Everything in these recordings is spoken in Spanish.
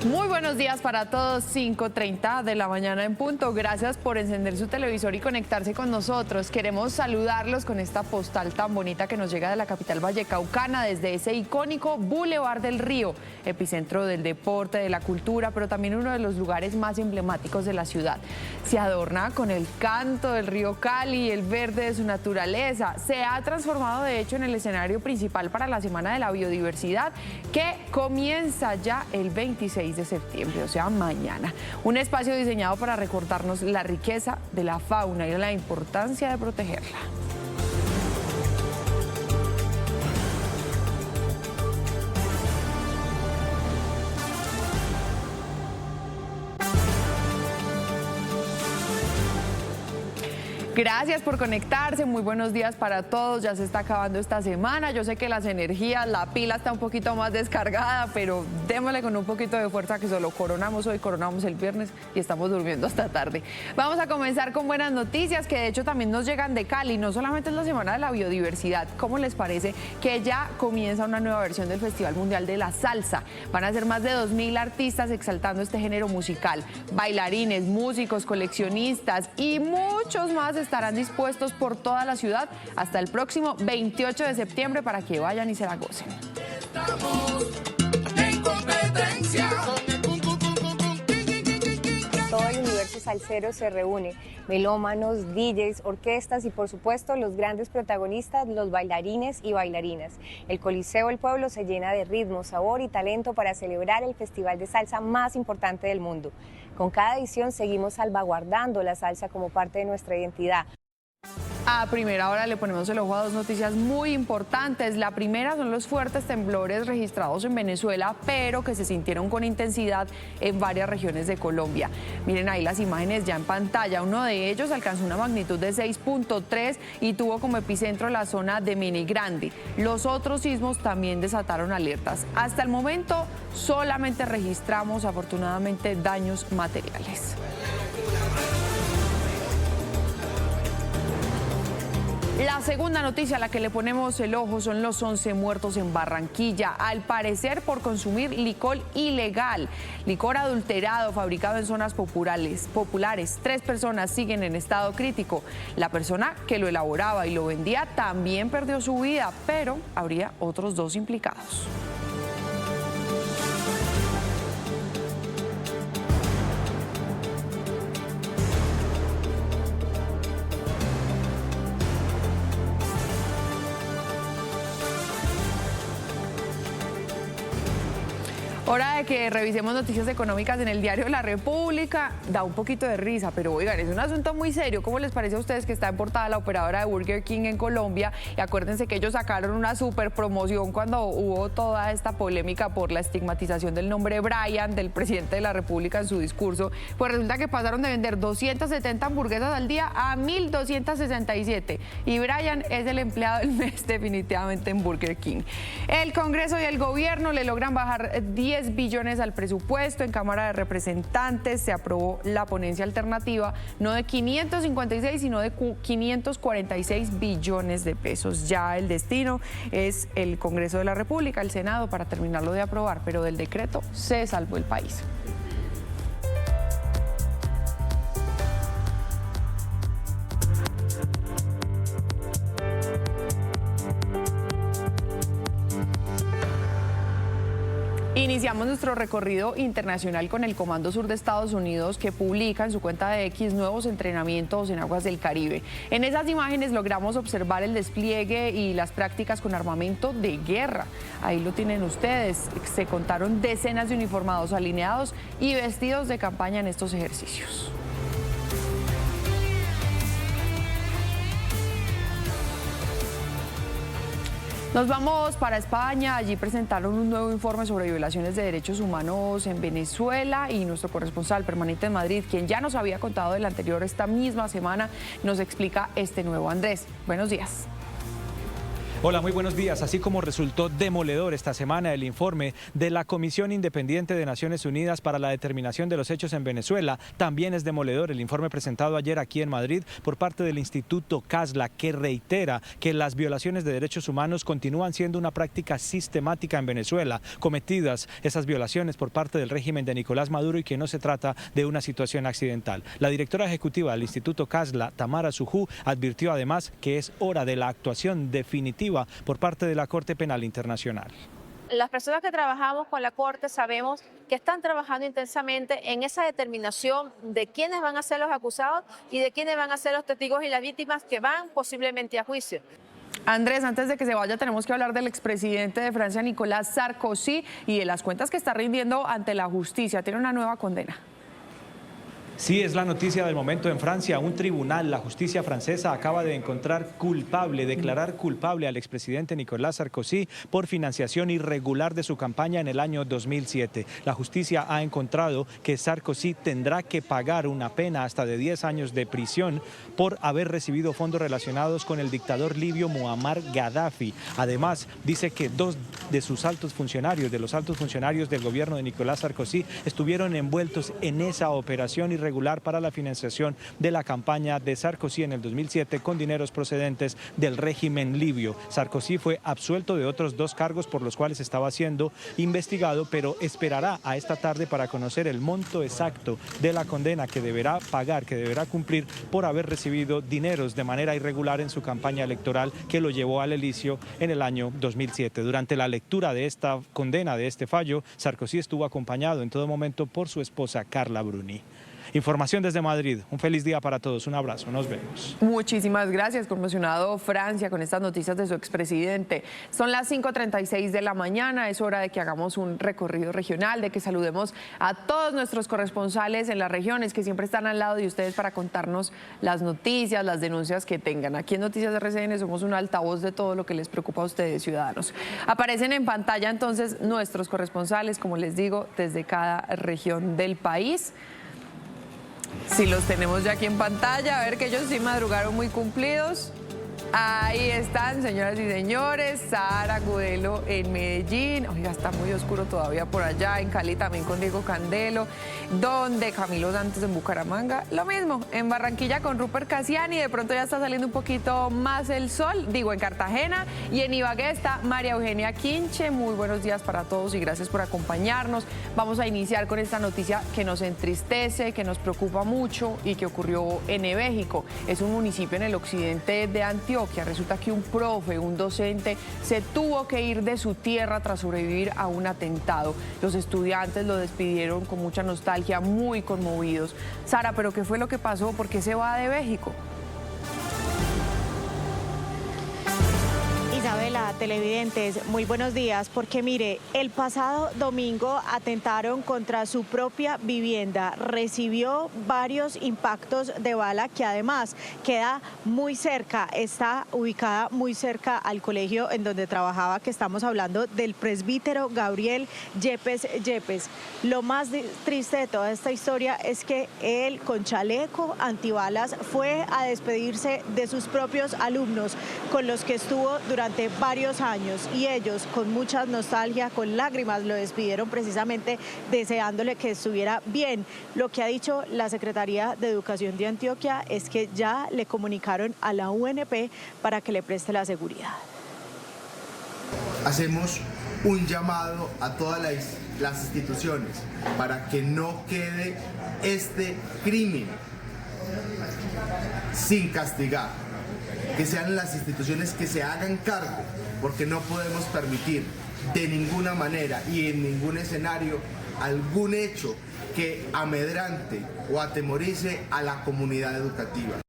Muy buenos días para todos, 5:30 de la mañana en punto. Gracias por encender su televisor y conectarse con nosotros. Queremos saludarlos con esta postal tan bonita que nos llega de la capital vallecaucana, desde ese icónico Boulevard del Río, epicentro del deporte, de la cultura, pero también uno de los lugares más emblemáticos de la ciudad. Se adorna con el canto del río Cali, el verde de su naturaleza. Se ha transformado de hecho en el escenario principal para la Semana de la Biodiversidad, que comienza ya el 26 de septiembre, o sea, mañana. Un espacio diseñado para recordarnos la riqueza de la fauna y la importancia de protegerla. Gracias por conectarse, muy buenos días para todos. Ya se está acabando esta semana, yo sé que las energías, la pila está un poquito más descargada, pero démosle con un poquito de fuerza, que solo coronamos hoy, coronamos el viernes y estamos durmiendo hasta tarde. Vamos a comenzar con buenas noticias, que de hecho también nos llegan de Cali. No solamente es la Semana de la Biodiversidad, ¿cómo les parece que ya comienza una nueva versión del Festival Mundial de la Salsa? Van a ser más de 2000 artistas exaltando este género musical, bailarines, músicos, coleccionistas y muchos más estarán dispuestos por toda la ciudad hasta el próximo 28 de septiembre para que vayan y se la gocen. Estamos en competencia. Todo el universo salsero se reúne, melómanos, DJs, orquestas y por supuesto los grandes protagonistas, los bailarines y bailarinas. El Coliseo del Pueblo se llena de ritmo, sabor y talento para celebrar el festival de salsa más importante del mundo. Con cada edición seguimos salvaguardando la salsa como parte de nuestra identidad. A primera hora le ponemos el ojo a dos noticias muy importantes. La primera son los fuertes temblores registrados en Venezuela, pero que se sintieron con intensidad en varias regiones de Colombia. Miren ahí las imágenes ya en pantalla. Uno de ellos alcanzó una magnitud de 6.3 y tuvo como epicentro la zona de Minigrande. Los otros sismos también desataron alertas. Hasta el momento solamente registramos afortunadamente daños materiales. La segunda noticia a la que le ponemos el ojo son los 11 muertos en Barranquilla, al parecer por consumir licor ilegal, licor adulterado fabricado en zonas populares. 3 personas siguen en estado crítico. La persona que lo elaboraba y lo vendía también perdió su vida, pero habría otros 2 implicados. Hora de que revisemos noticias económicas en el diario La República. Da un poquito de risa, pero oigan, es un asunto muy serio. ¿Cómo les parece a ustedes que está en portada la operadora de Burger King en Colombia? Y acuérdense que ellos sacaron una super promoción cuando hubo toda esta polémica por la estigmatización del nombre Brian del presidente de la República en su discurso. Pues resulta que pasaron de vender 270 hamburguesas al día a 1.267. Y Brian es el empleado del mes definitivamente en Burger King. El Congreso y el gobierno le logran bajar 10 billones al presupuesto. En Cámara de Representantes se aprobó la ponencia alternativa, no de 556, sino de 546 billones de pesos. Ya el destino es el Congreso de la República, el Senado, para terminarlo de aprobar, pero del decreto se salvó el país. Iniciamos nuestro recorrido internacional con el Comando Sur de Estados Unidos, que publica en su cuenta de X nuevos entrenamientos en aguas del Caribe. En esas imágenes logramos observar el despliegue y las prácticas con armamento de guerra. Ahí lo tienen ustedes. Se contaron decenas de uniformados alineados y vestidos de campaña en estos ejercicios. Nos vamos para España. Allí presentaron un nuevo informe sobre violaciones de derechos humanos en Venezuela y nuestro corresponsal permanente en Madrid, quien ya nos había contado del anterior esta misma semana, nos explica este nuevo. Andrés, buenos días. Hola, muy buenos días. Así como resultó demoledor esta semana el informe de la Comisión Independiente de Naciones Unidas para la Determinación de los Hechos en Venezuela, también es demoledor el informe presentado ayer aquí en Madrid por parte del Instituto Casla, que reitera que las violaciones de derechos humanos continúan siendo una práctica sistemática en Venezuela, cometidas esas violaciones por parte del régimen de Nicolás Maduro, y que no se trata de una situación accidental. La directora ejecutiva del Instituto Casla, Tamara Sujú, advirtió además que es hora de la actuación definitiva por parte de la Corte Penal Internacional. Las personas que trabajamos con la Corte sabemos que están trabajando intensamente en esa determinación de quiénes van a ser los acusados y de quiénes van a ser los testigos y las víctimas que van posiblemente a juicio. Andrés, antes de que se vaya, tenemos que hablar del expresidente de Francia, Nicolás Sarkozy, y de las cuentas que está rindiendo ante la justicia. Tiene una nueva condena. Sí, es la noticia del momento en Francia. Un tribunal, la justicia francesa, acaba de declarar culpable al expresidente Nicolás Sarkozy por financiación irregular de su campaña en el año 2007. La justicia ha encontrado que Sarkozy tendrá que pagar una pena hasta de 10 años de prisión por haber recibido fondos relacionados con el dictador libio Muammar Gaddafi. Además, dice que dos de los altos funcionarios del gobierno de Nicolás Sarkozy estuvieron envueltos en esa operación irregular para la financiación de la campaña de Sarkozy en el 2007 con dineros procedentes del régimen libio. Sarkozy fue absuelto de otros 2 cargos por los cuales estaba siendo investigado, pero esperará a esta tarde para conocer el monto exacto de la condena que deberá pagar, que deberá cumplir por haber recibido dineros de manera irregular en su campaña electoral que lo llevó al elicio en el año 2007. Durante la lectura de esta condena, de este fallo, Sarkozy estuvo acompañado en todo momento por su esposa Carla Bruni. Información desde Madrid. Un feliz día para todos. Un abrazo. Nos vemos. Muchísimas gracias. Conmocionado Francia con estas noticias de su expresidente. Son las 5:36 de la mañana. Es hora de que hagamos un recorrido regional, de que saludemos a todos nuestros corresponsales en las regiones que siempre están al lado de ustedes para contarnos las noticias, las denuncias que tengan. Aquí en Noticias RCN somos un altavoz de todo lo que les preocupa a ustedes, ciudadanos. Aparecen en pantalla entonces nuestros corresponsales, como les digo, desde cada región del país. Sí, los tenemos ya aquí en pantalla, a ver que ellos sí madrugaron muy cumplidos. Ahí están, señoras y señores, Sara Gudelo en Medellín, oiga, está muy oscuro todavía por allá, en Cali también con Diego Candelo, donde Camilo Santos en Bucaramanga, lo mismo, en Barranquilla con Rupert Cassiani, de pronto ya está saliendo un poquito más el sol, digo en Cartagena, y en Ibagué está María Eugenia Quinche. Muy buenos días para todos y gracias por acompañarnos. Vamos a iniciar con esta noticia que nos entristece, que nos preocupa mucho y que ocurrió en Ebéjico. Es un municipio en el occidente de Antioquia. Resulta que un profe, un docente, se tuvo que ir de su tierra tras sobrevivir a un atentado. Los estudiantes lo despidieron con mucha nostalgia, muy conmovidos. Sara, ¿pero qué fue lo que pasó? ¿Por qué se va de Ebéjico? Isabela, televidentes, muy buenos días, porque mire, el pasado domingo atentaron contra su propia vivienda, recibió varios impactos de bala que además queda muy cerca, está ubicada muy cerca al colegio en donde trabajaba, que estamos hablando del presbítero Gabriel Yepes Yepes. Lo más triste de toda esta historia es que él, con chaleco antibalas, fue a despedirse de sus propios alumnos con los que estuvo durante varios años, y ellos con mucha nostalgia, con lágrimas, lo despidieron precisamente deseándole que estuviera bien. Lo que ha dicho la Secretaría de Educación de Antioquia es que ya le comunicaron a la UNP para que le preste la seguridad. Hacemos un llamado a todas las instituciones para que no quede este crimen sin castigar, que sean las instituciones que se hagan cargo, porque no podemos permitir de ninguna manera y en ningún escenario algún hecho que amedrante o atemorice a la comunidad educativa.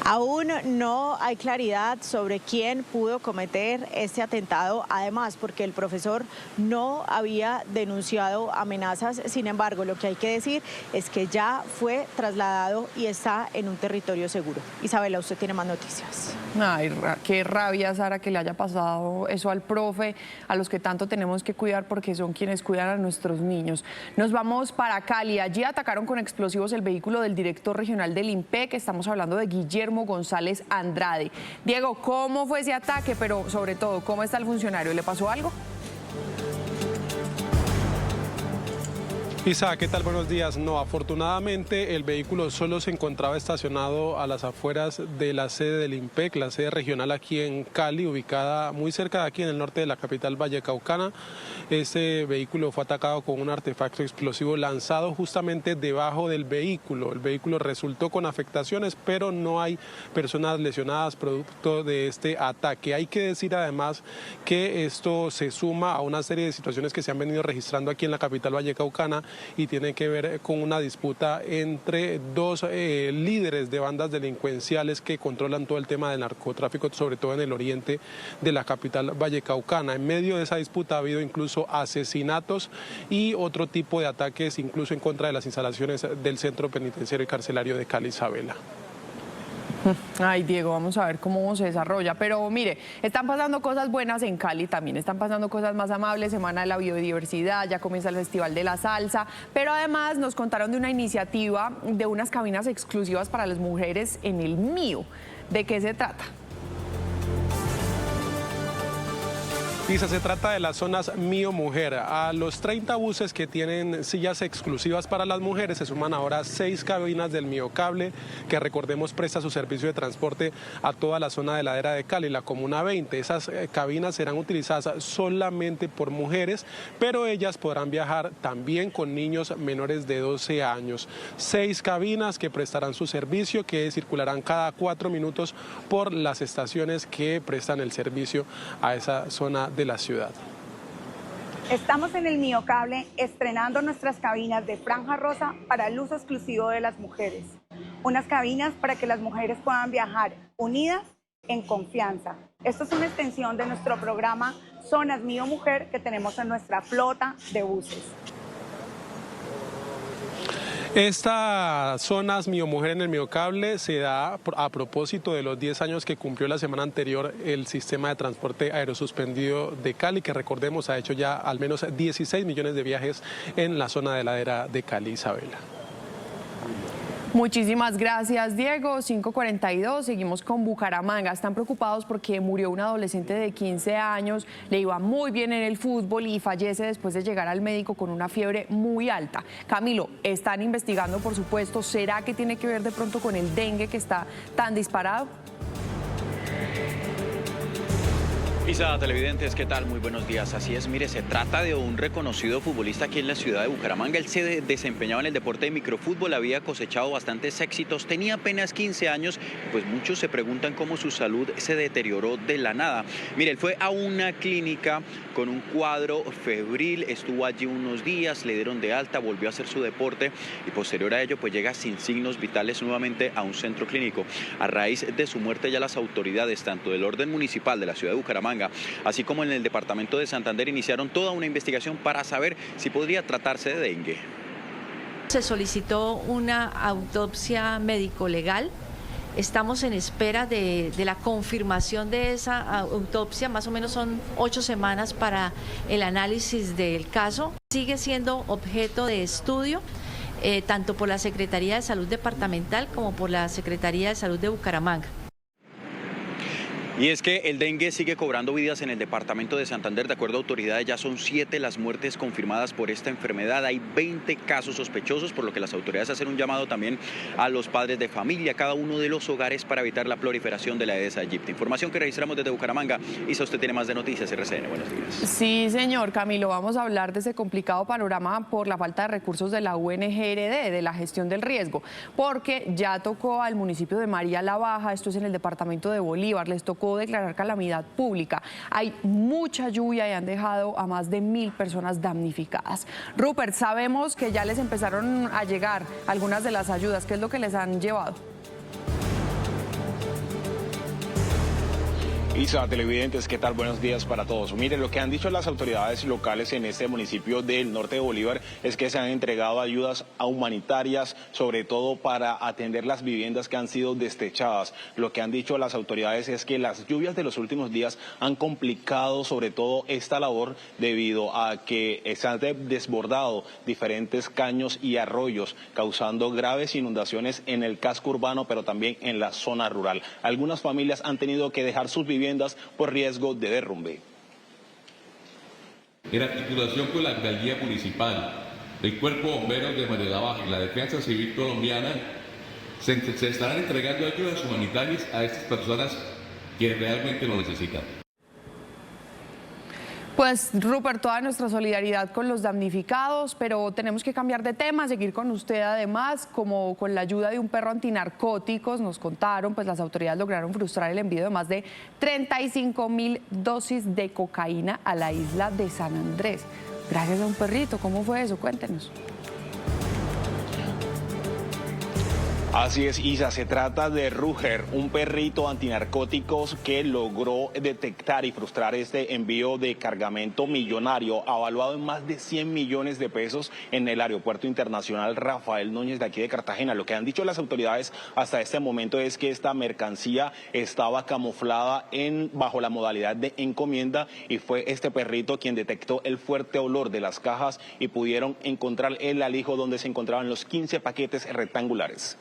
Aún no hay claridad sobre quién pudo cometer este atentado, además porque el profesor no había denunciado amenazas. Sin embargo, lo que hay que decir es que ya fue trasladado y está en un territorio seguro. Isabela, usted tiene más noticias. Ay, qué rabia, Sara, que le haya pasado eso al profe, a los que tanto tenemos que cuidar porque son quienes cuidan a nuestros niños. Nos vamos para Cali. Allí atacaron con explosivos el vehículo del director regional del INPEC. Estamos hablando de Guillermo Máximo González Andrade. Diego, ¿cómo fue ese ataque? Pero sobre todo, ¿cómo está el funcionario? ¿Le pasó algo? Isa, ¿qué tal? Buenos días. No, afortunadamente el vehículo solo se encontraba estacionado a las afueras de la sede del IMPEC, la sede regional aquí en Cali, ubicada muy cerca de aquí en el norte de la capital vallecaucana. Este vehículo fue atacado con un artefacto explosivo lanzado justamente debajo del vehículo. El vehículo resultó con afectaciones, pero no hay personas lesionadas producto de este ataque. Hay que decir además que esto se suma a una serie de situaciones que se han venido registrando aquí en la capital vallecaucana y tiene que ver con una disputa entre dos líderes de bandas delincuenciales que controlan todo el tema del narcotráfico, sobre todo en el oriente de la capital vallecaucana. En medio de esa disputa ha habido incluso asesinatos y otro tipo de ataques, incluso en contra de las instalaciones del centro penitenciario y carcelario de Cali Isabela. Ay, Diego, vamos a ver cómo se desarrolla. Pero mire, están pasando cosas buenas en Cali también, están pasando cosas más amables, Semana de la Biodiversidad, ya comienza el Festival de la Salsa, pero además nos contaron de una iniciativa de unas cabinas exclusivas para las mujeres en el Mío. ¿De qué se trata? Isa, se trata de las zonas Mío Mujer. A los 30 buses que tienen sillas exclusivas para las mujeres se suman ahora 6 cabinas del Mío Cable, que recordemos presta su servicio de transporte a toda la zona de ladera de Cali, la Comuna 20. Esas cabinas serán utilizadas solamente por mujeres, pero ellas podrán viajar también con niños menores de 12 años. 6 cabinas que prestarán su servicio, que circularán cada 4 minutos por las estaciones que prestan el servicio a esa zona de la ciudad. Estamos en el Mío Cable estrenando nuestras cabinas de franja rosa para el uso exclusivo de las mujeres. Unas cabinas para que las mujeres puedan viajar unidas en confianza. Esto es una extensión de nuestro programa Zonas Mío Mujer que tenemos en nuestra flota de buses. Esta Zonas Mío Mujer en el Mío Cable se da a propósito de los 10 años que cumplió la semana anterior el sistema de transporte aerosuspendido de Cali, que recordemos ha hecho ya al menos 16 millones de viajes en la zona de ladera de Cali Isabela. Muchísimas gracias, Diego. 5:42, seguimos con Bucaramanga. Están preocupados porque murió un adolescente de 15 años, le iba muy bien en el fútbol y fallece después de llegar al médico con una fiebre muy alta. Camilo, están investigando, por supuesto. ¿Será que tiene que ver de pronto con el dengue que está tan disparado? Isa, televidentes, ¿qué tal? Muy buenos días. Así es, mire, se trata de un reconocido futbolista aquí en la ciudad de Bucaramanga. Él se desempeñaba en el deporte de microfútbol, había cosechado bastantes éxitos, tenía apenas 15 años, pues muchos se preguntan cómo su salud se deterioró de la nada. Mire, él fue a una clínica con un cuadro febril, estuvo allí unos días, le dieron de alta, volvió a hacer su deporte y posterior a ello pues llega sin signos vitales nuevamente a un centro clínico. A raíz de su muerte ya las autoridades, tanto del orden municipal de la ciudad de Bucaramanga, así como en el departamento de Santander, iniciaron toda una investigación para saber si podría tratarse de dengue. Se solicitó una autopsia médico-legal. Estamos en espera de la confirmación de esa autopsia, más o menos son 8 semanas para el análisis del caso. Sigue siendo objeto de estudio, tanto por la Secretaría de Salud Departamental como por la Secretaría de Salud de Bucaramanga. Y es que el dengue sigue cobrando vidas en el departamento de Santander. De acuerdo a autoridades, ya son 7 las muertes confirmadas por esta enfermedad. Hay 20 casos sospechosos, por lo que las autoridades hacen un llamado también a los padres de familia, a cada uno de los hogares, para evitar la proliferación de la Aedes aegypti. Información que registramos desde Bucaramanga. Isa, usted tiene más de noticias, RCN. Buenos días. Sí, señor Camilo, vamos a hablar de ese complicado panorama por la falta de recursos de la UNGRD, de la gestión del riesgo, porque ya tocó al municipio de María la Baja, esto es en el departamento de Bolívar, les tocó declarar calamidad pública. Hay mucha lluvia y han dejado a más de 1000 personas damnificadas. Rupert, sabemos que ya les empezaron a llegar algunas de las ayudas. ¿Qué es lo que les han llevado? Isa, televidentes, ¿qué tal? Buenos días para todos. Miren, lo que han dicho las autoridades locales en este municipio del norte de Bolívar es que se han entregado ayudas humanitarias, sobre todo para atender las viviendas que han sido destechadas. Lo que han dicho las autoridades es que las lluvias de los últimos días han complicado sobre todo esta labor debido a que se han desbordado diferentes caños y arroyos, causando graves inundaciones en el casco urbano, pero también en la zona rural. Algunas familias han tenido que dejar sus viviendas por riesgo de derrumbe. En articulación con la alcaldía municipal, el Cuerpo de Bomberos de María Baja y la Defensa Civil colombiana se estarán entregando ayudas humanitarias a estas personas que realmente lo necesitan. Pues Rupert, toda nuestra solidaridad con los damnificados, pero tenemos que cambiar de tema, seguir con usted además, como con la ayuda de un perro antinarcóticos, nos contaron, pues las autoridades lograron frustrar el envío de más de 35.000 dosis de cocaína a la isla de San Andrés. Gracias a un perrito, ¿cómo fue eso? Cuéntenos. Así es, Isa, se trata de Ruger, un perrito antinarcóticos que logró detectar y frustrar este envío de cargamento millonario, avaluado en más de 100 millones de pesos en el Aeropuerto Internacional Rafael Núñez de aquí de Cartagena. Lo que han dicho las autoridades hasta este momento es que esta mercancía estaba camuflada bajo la modalidad de encomienda y fue este perrito quien detectó el fuerte olor de las cajas y pudieron encontrar el alijo donde se encontraban los 15 paquetes rectangulares.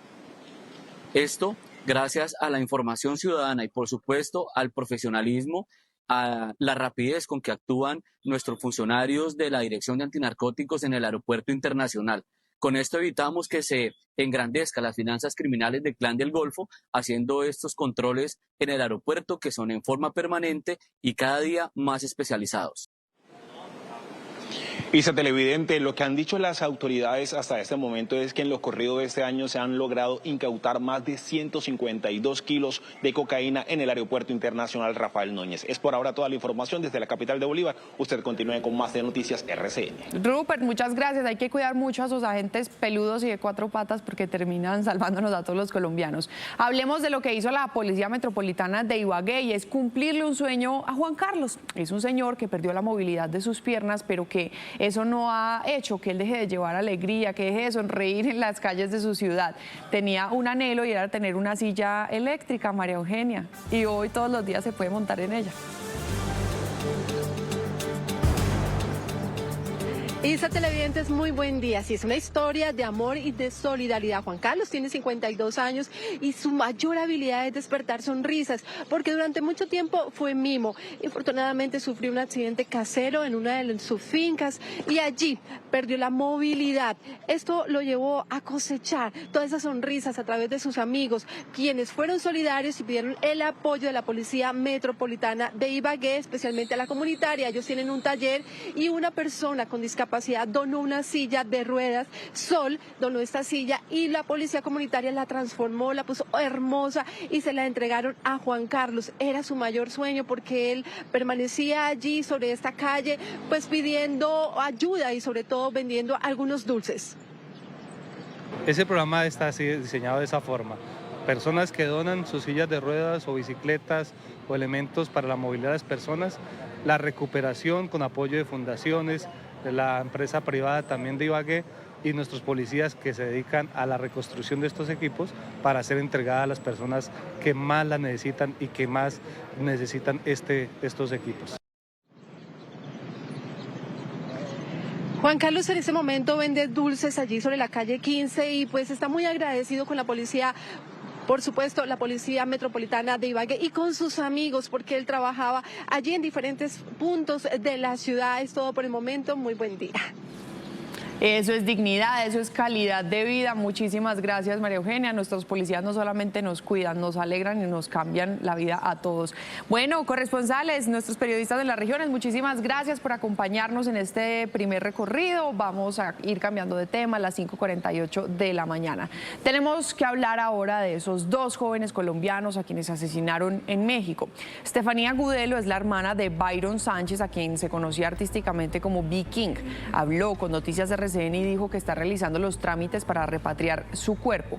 Esto gracias a la información ciudadana y por supuesto al profesionalismo, a la rapidez con que actúan nuestros funcionarios de la Dirección de Antinarcóticos en el Aeropuerto Internacional. Con esto evitamos que se engrandezcan las finanzas criminales del Clan del Golfo, haciendo estos controles en el aeropuerto que son en forma permanente y cada día más especializados. Isa, televidente, lo que han dicho las autoridades hasta este momento es que en lo corrido de este año se han logrado incautar más de 152 kilos de cocaína en el Aeropuerto Internacional Rafael Núñez. Es por ahora toda la información desde la capital de Bolívar. Usted continúe con más de Noticias RCN. Rupert, muchas gracias. Hay que cuidar mucho a sus agentes peludos y de cuatro patas porque terminan salvándonos a todos los colombianos. Hablemos de lo que hizo la Policía Metropolitana de Ibagué y es cumplirle un sueño a Juan Carlos. Es un señor que perdió la movilidad de sus piernas, pero que eso no ha hecho que él deje de llevar alegría, que deje de sonreír en las calles de su ciudad. Tenía un anhelo y era tener una silla eléctrica, María Eugenia, y hoy todos los días se puede montar en ella. Isa, televidentes, muy buen día. Sí, es una historia de amor y de solidaridad. Juan Carlos tiene 52 años y su mayor habilidad es despertar sonrisas, porque durante mucho tiempo fue mimo. Infortunadamente sufrió un accidente casero en una de sus fincas y allí perdió la movilidad. Esto lo llevó a cosechar todas esas sonrisas a través de sus amigos, quienes fueron solidarios y pidieron el apoyo de la Policía Metropolitana de Ibagué, especialmente a la comunitaria. Ellos tienen un taller y una persona con discapacidad donó una silla de ruedas. Sol donó esta silla y la policía comunitaria la transformó, la puso hermosa y se la entregaron a Juan Carlos. Era su mayor sueño porque él permanecía allí sobre esta calle pues pidiendo ayuda y sobre todo vendiendo algunos dulces. Ese programa está así diseñado de esa forma. Personas que donan sus sillas de ruedas o bicicletas o elementos para la movilidad de las personas, la recuperación con apoyo de fundaciones, de la empresa privada también de Ibagué y nuestros policías que se dedican a la reconstrucción de estos equipos para ser entregada a las personas que más la necesitan y que más necesitan estos equipos. Juan Carlos en este momento vende dulces allí sobre la calle 15 y pues está muy agradecido con la policía. Por supuesto, la Policía Metropolitana de Ibagué y con sus amigos, porque él trabajaba allí en diferentes puntos de la ciudad. Es todo por el momento. Muy buen día. Eso es dignidad, eso es calidad de vida. Muchísimas gracias, María Eugenia. Nuestros policías no solamente nos cuidan, nos alegran y nos cambian la vida a todos. Bueno, corresponsales, nuestros periodistas de las regiones, muchísimas gracias por acompañarnos en este primer recorrido. Vamos a ir cambiando de tema a las 5:48 de la mañana. Tenemos que hablar ahora de esos dos jóvenes colombianos a quienes asesinaron en México. Estefanía Gudelo es la hermana de Byron Sánchez, a quien se conocía artísticamente como B. King. Habló con Noticias RCN RCN y dijo que está realizando los trámites para repatriar su cuerpo.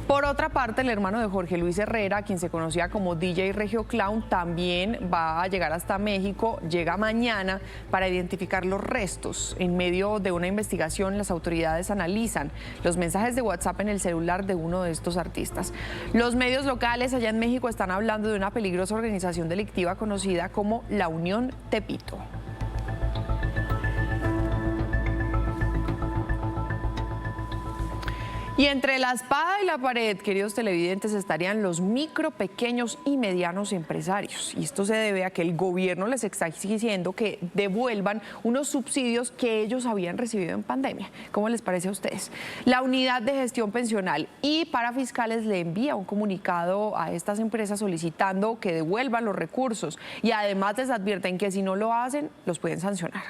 Por otra parte, el hermano de Jorge Luis Herrera, quien se conocía como DJ Regio Clown, también va a llegar hasta México, llega mañana para identificar los restos. En medio de una investigación, las autoridades analizan los mensajes de WhatsApp en el celular de uno de estos artistas. Los medios locales allá en México están hablando de una peligrosa organización delictiva conocida como la Unión Tepito. Y entre la espada y la pared, queridos televidentes, estarían los micro, pequeños y medianos empresarios. Y esto se debe a que el gobierno les está exigiendo que devuelvan unos subsidios que ellos habían recibido en pandemia. ¿Cómo les parece a ustedes? La Unidad de Gestión Pensional y Parafiscales le envía un comunicado a estas empresas solicitando que devuelvan los recursos y además les advierten que si no lo hacen, los pueden sancionar.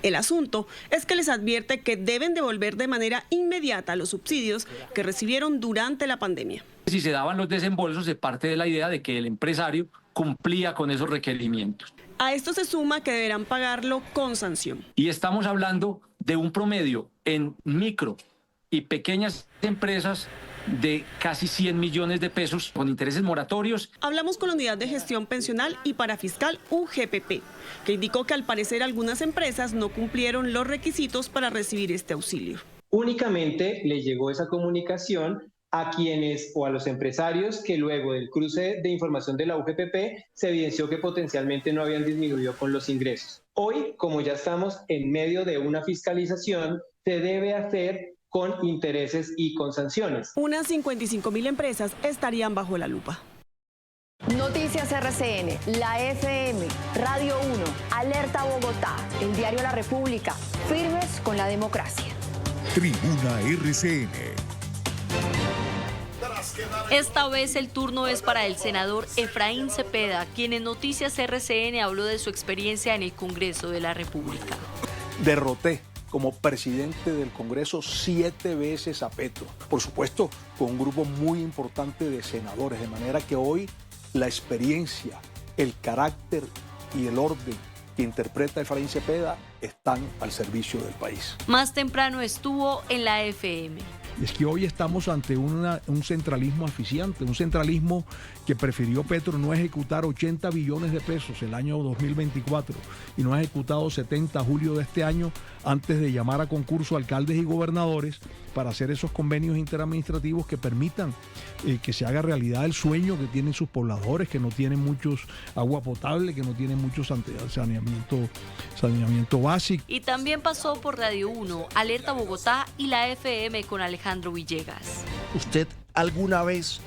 El asunto es que les advierte que deben devolver de manera inmediata los subsidios que recibieron durante la pandemia. Si se daban los desembolsos, se parte de la idea de que el empresario cumplía con esos requerimientos. A esto se suma que deberán pagarlo con sanción. Y estamos hablando de un promedio en micro y pequeñas empresas de casi 100 millones de pesos con intereses moratorios. Hablamos con la Unidad de Gestión Pensional y Parafiscal UGPP, que indicó que al parecer algunas empresas no cumplieron los requisitos para recibir este auxilio. Únicamente le llegó esa comunicación a quienes o a los empresarios que luego del cruce de información de la UGPP se evidenció que potencialmente no habían disminuido con los ingresos. Hoy, como ya estamos en medio de una fiscalización, se debe hacer con intereses y con sanciones. Unas 55.000 empresas estarían bajo la lupa. Noticias RCN, la FM, Radio 1, Alerta Bogotá, el diario La República, firmes con la democracia. Tribuna RCN. Esta vez el turno es para el senador Efraín Cepeda, quien en Noticias RCN habló de su experiencia en el Congreso de la República. Derroté como presidente del Congreso 7 veces a Petro. Por supuesto, con un grupo muy importante de senadores, de manera que hoy la experiencia, el carácter y el orden que interpreta Efraín Cepeda están al servicio del país. Más temprano estuvo en la FM. Es que hoy estamos ante un centralismo asfixiante, un centralismo que prefirió Petro no ejecutar 80 billones de pesos el año 2024 y no ha ejecutado 70 a julio de este año antes de llamar a concurso a alcaldes y gobernadores para hacer esos convenios interadministrativos que permitan que se haga realidad el sueño que tienen sus pobladores, que no tienen muchos agua potable, que no tienen mucho saneamiento básico. Y también pasó por Radio 1, Alerta Bogotá y la FM con Alejandro Villegas. ¿Usted alguna vez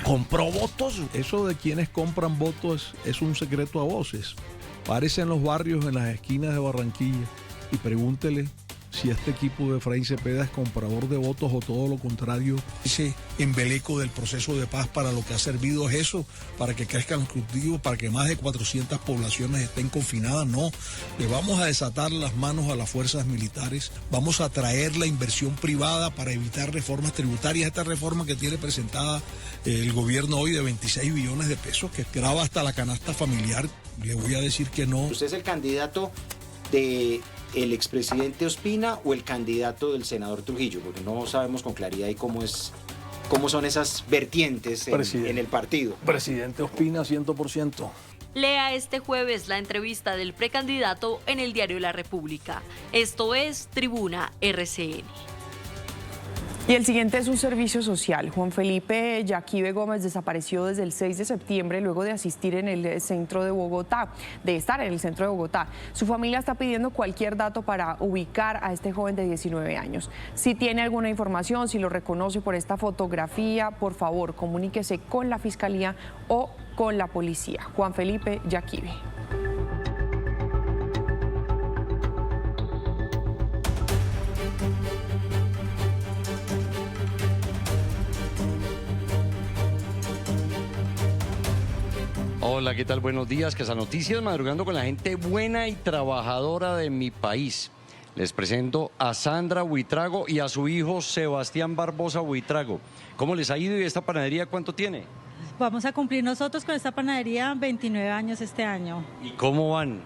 compró votos? Eso de quienes compran votos es un secreto a voces. Párese en los barrios, en las esquinas de Barranquilla y pregúntele si este equipo de Efraín Cepeda es comprador de votos o todo lo contrario. Ese embeleco del proceso de paz para lo que ha servido es eso, para que crezcan los cultivos, para que más de 400 poblaciones estén confinadas. No, le vamos a desatar las manos a las fuerzas militares, vamos a traer la inversión privada para evitar reformas tributarias. Esta reforma que tiene presentada el gobierno hoy de 26 billones de pesos, que grava hasta la canasta familiar, le voy a decir que no. ¿Usted es el candidato de el expresidente Ospina o el candidato del senador Trujillo? Porque no sabemos con claridad y cómo son esas vertientes en el partido. Presidente Ospina, 100%. Lea este jueves la entrevista del precandidato en el diario La República. Esto es Tribuna RCN. Y el siguiente es un servicio social. Juan Felipe Yaquibe Gómez desapareció desde el 6 de septiembre luego de asistir en el centro de Bogotá, de estar en el centro de Bogotá. Su familia está pidiendo cualquier dato para ubicar a este joven de 19 años. Si tiene alguna información, si lo reconoce por esta fotografía, por favor, comuníquese con la Fiscalía o con la policía. Juan Felipe Yaquibe. Hola, ¿qué tal? Buenos días. Casa Noticias, madrugando con la gente buena y trabajadora de mi país. Les presento a Sandra Buitrago y a su hijo Sebastián Barbosa Buitrago. ¿Cómo les ha ido y esta panadería cuánto tiene? Vamos a cumplir nosotros con esta panadería 29 años este año. ¿Y cómo van?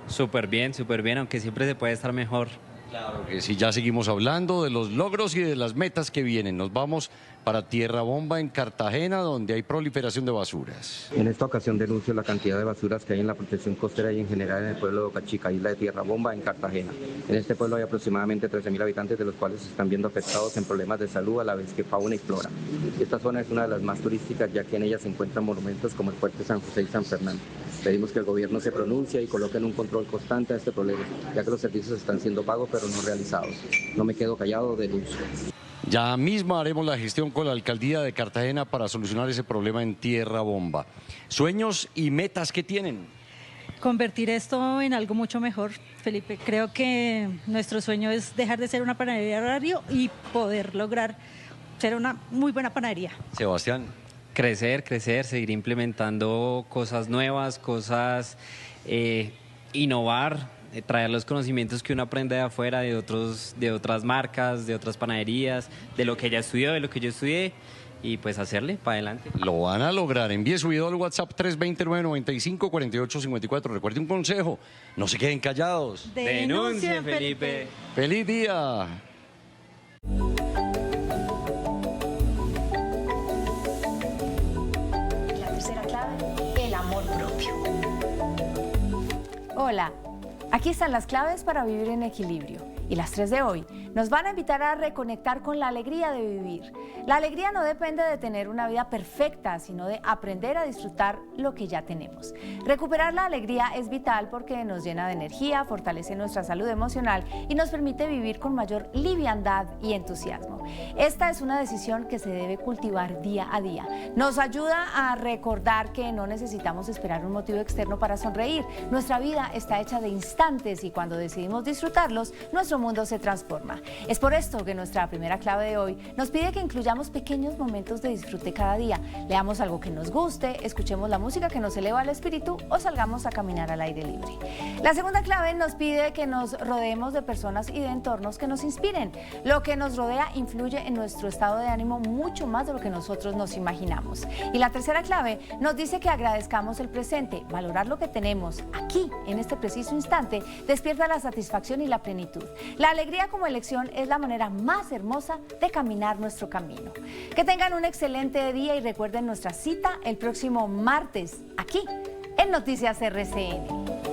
Súper bien, aunque siempre se puede estar mejor. Claro que sí, ya seguimos hablando de los logros y de las metas que vienen. Nos vamos para Tierra Bomba en Cartagena, donde hay proliferación de basuras. En esta ocasión denuncio la cantidad de basuras que hay en la protección costera y en general en el pueblo de Boca Chica, isla de Tierra Bomba en Cartagena. En este pueblo hay aproximadamente 13.000 habitantes, de los cuales se están viendo afectados en problemas de salud a la vez que fauna y flora. Esta zona es una de las más turísticas, ya que en ella se encuentran monumentos como el Fuerte San José y San Fernando. Pedimos que el gobierno se pronuncie y coloque en un control constante a este problema, ya que los servicios están siendo pagos pero no realizados. No me quedo callado, denuncio. Ya mismo haremos la gestión con la alcaldía de Cartagena para solucionar ese problema en Tierra Bomba. ¿Sueños y metas que tienen? Convertir esto en algo mucho mejor, Felipe. Creo que nuestro sueño es dejar de ser una panadería de horario y poder lograr ser una muy buena panadería. Sebastián. Crecer, seguir implementando cosas nuevas, innovar, traer los conocimientos que uno aprende de afuera, de otras marcas, de otras panaderías, de lo que ella estudió, de lo que yo estudié, y pues hacerle para adelante. Lo van a lograr. Envíe su video al WhatsApp 320-995-4854. Recuerde un consejo, no se queden callados. Denuncien, Felipe. ¡Feliz día! Hola, aquí están las claves para vivir en equilibrio. Y las 3 de hoy nos van a invitar a reconectar con la alegría de vivir. La alegría no depende de tener una vida perfecta, sino de aprender a disfrutar lo que ya tenemos. Recuperar la alegría es vital porque nos llena de energía, fortalece nuestra salud emocional y nos permite vivir con mayor liviandad y entusiasmo. Esta es una decisión que se debe cultivar día a día. Nos ayuda a recordar que no necesitamos esperar un motivo externo para sonreír. Nuestra vida está hecha de instantes y cuando decidimos disfrutarlos, nuestro mundo se transforma. Es por esto que nuestra primera clave de hoy nos pide que incluyamos pequeños momentos de disfrute cada día. Leamos algo que nos guste, escuchemos la música que nos eleva el espíritu o salgamos a caminar al aire libre. La segunda clave nos pide que nos rodeemos de personas y de entornos que nos inspiren. Lo que nos rodea influye en nuestro estado de ánimo mucho más de lo que nosotros nos imaginamos. Y la tercera clave nos dice que agradezcamos el presente. Valorar lo que tenemos aquí, en este preciso instante, despierta la satisfacción y la plenitud. La alegría como elección es la manera más hermosa de caminar nuestro camino. Que tengan un excelente día y recuerden nuestra cita el próximo martes, aquí en Noticias RCN.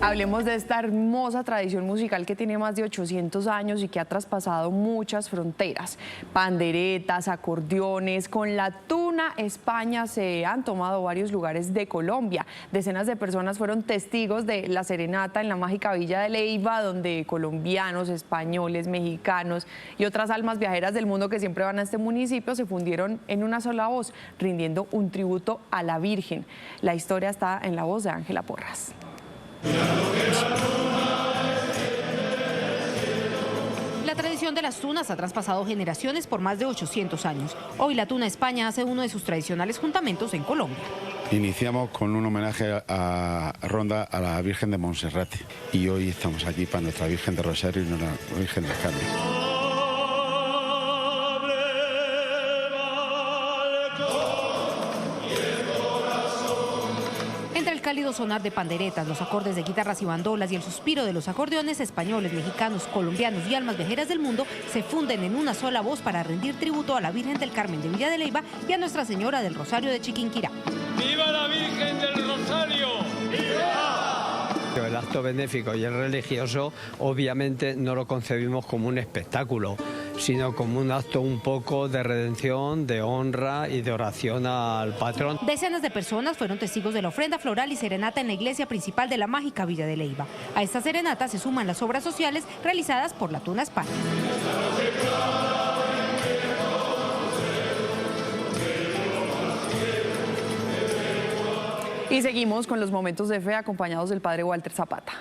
Hablemos de esta hermosa tradición musical que tiene más de 800 años y que ha traspasado muchas fronteras. Panderetas, acordeones, con la tuna España se han tomado varios lugares de Colombia. Decenas de personas fueron testigos de la serenata en la mágica villa de Leyva, donde colombianos, españoles, mexicanos y otras almas viajeras del mundo que siempre van a este municipio se fundieron en una sola voz, rindiendo un tributo a la Virgen. La historia está en la voz de Ángela Porras. La tradición de las tunas ha traspasado generaciones por más de 800 años. Hoy la Tuna España hace uno de sus tradicionales juntamentos en Colombia. Iniciamos con un homenaje a Ronda a la Virgen de Monserrate y hoy estamos aquí para nuestra Virgen de Rosario y nuestra Virgen de Carmen. El cálido sonar de panderetas, los acordes de guitarras y bandolas y el suspiro de los acordeones españoles, mexicanos, colombianos y almas viajeras del mundo se funden en una sola voz para rendir tributo a la Virgen del Carmen de Villa de Leyva y a Nuestra Señora del Rosario de Chiquinquirá. ¡Viva la Virgen del Rosario! ¡Viva! El acto benéfico y el religioso obviamente no lo concebimos como un espectáculo, sino como un acto un poco de redención, de honra y de oración al patrón. Decenas de personas fueron testigos de la ofrenda floral y serenata en la iglesia principal de la mágica Villa de Leyva. A esta serenata se suman las obras sociales realizadas por la Tuna España. Y seguimos con los momentos de fe acompañados del padre Walter Zapata.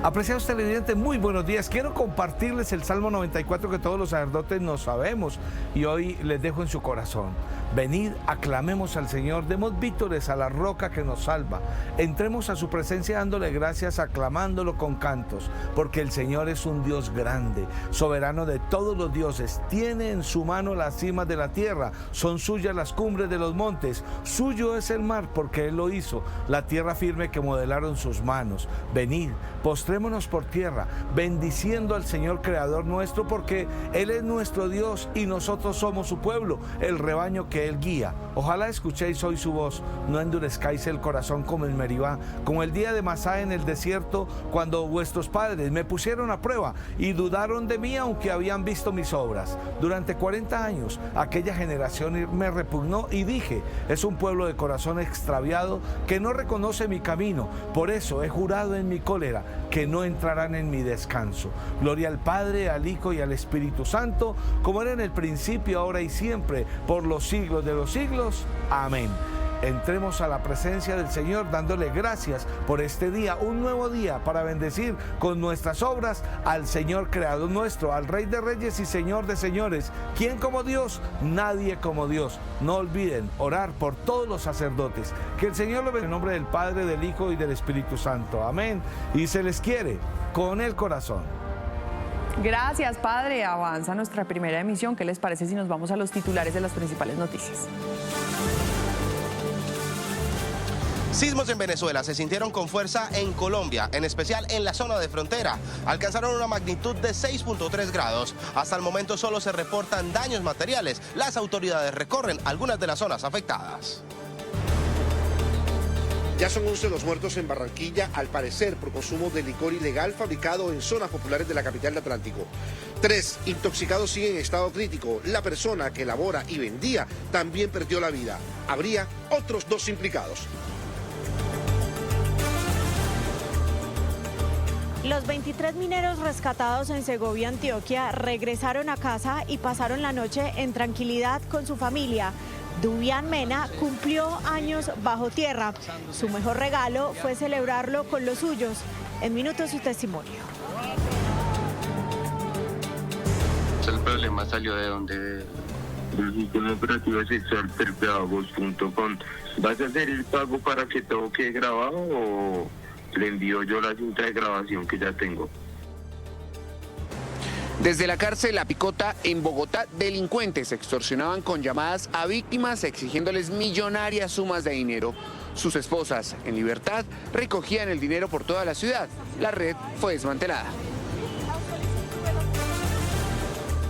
Apreciados televidentes, muy buenos días. Quiero compartirles el Salmo 94 que todos los sacerdotes nos sabemos y hoy les dejo en su corazón. Venid, aclamemos al Señor, demos vítores a la roca que nos salva. Entremos a su presencia dándole gracias, aclamándolo con cantos, porque el Señor es un Dios grande, soberano de todos los dioses. Tiene en su mano las cimas de la tierra, son suyas las cumbres de los montes. Suyo es el mar, porque Él lo hizo, la tierra firme que modelaron sus manos. Venid, postrémonos por tierra, bendiciendo al Señor Creador nuestro, porque Él es nuestro Dios y nosotros somos su pueblo, el rebaño que Él guía. Ojalá escuchéis hoy su voz, no endurezcáis el corazón como en Meribá, como el día de Masá en el desierto, cuando vuestros padres me pusieron a prueba y dudaron de mí, aunque habían visto mis obras. Durante 40 años aquella generación me repugnó y dije, es un pueblo de corazón extraviado que no reconoce mi camino. Por eso he jurado en mi cólera que no entrarán en mi descanso. Gloria al Padre, al Hijo y al Espíritu Santo, como era en el principio, ahora y siempre, por los siglos de los siglos. Amén. Entremos a la presencia del Señor dándole gracias por este día, un nuevo día para bendecir con nuestras obras al Señor Creador nuestro, al Rey de Reyes y Señor de Señores. ¿Quién como Dios? Nadie como Dios. No olviden orar por todos los sacerdotes. Que el Señor lo bendiga en nombre del Padre, del Hijo y del Espíritu Santo. Amén. Y se les quiere con el corazón. Gracias, Padre. Avanza nuestra primera emisión. ¿Qué les parece si nos vamos a los titulares de las principales noticias? Sismos en Venezuela se sintieron con fuerza en Colombia, en especial en la zona de frontera. Alcanzaron una magnitud de 6.3 grados. Hasta el momento solo se reportan daños materiales. Las autoridades recorren algunas de las zonas afectadas. Ya son 11 los muertos en Barranquilla, al parecer por consumo de licor ilegal fabricado en zonas populares de la capital del Atlántico. 3 intoxicados siguen en estado crítico. La persona que elabora y vendía también perdió la vida. Habría otros 2 implicados. Los 23 mineros rescatados en Segovia, Antioquia, regresaron a casa y pasaron la noche en tranquilidad con su familia. Dubian Mena cumplió años bajo tierra. Su mejor regalo fue celebrarlo con los suyos. En minutos su testimonio. El problema salió de donde el sistema operativo sexual terpeagos.com. ¿Vas a hacer el pago para que todo quede grabado o le envío yo la cinta de grabación que ya tengo? Desde la cárcel La Picota en Bogotá, delincuentes extorsionaban con llamadas a víctimas exigiéndoles millonarias sumas de dinero. Sus esposas, en libertad, recogían el dinero por toda la ciudad. La red fue desmantelada.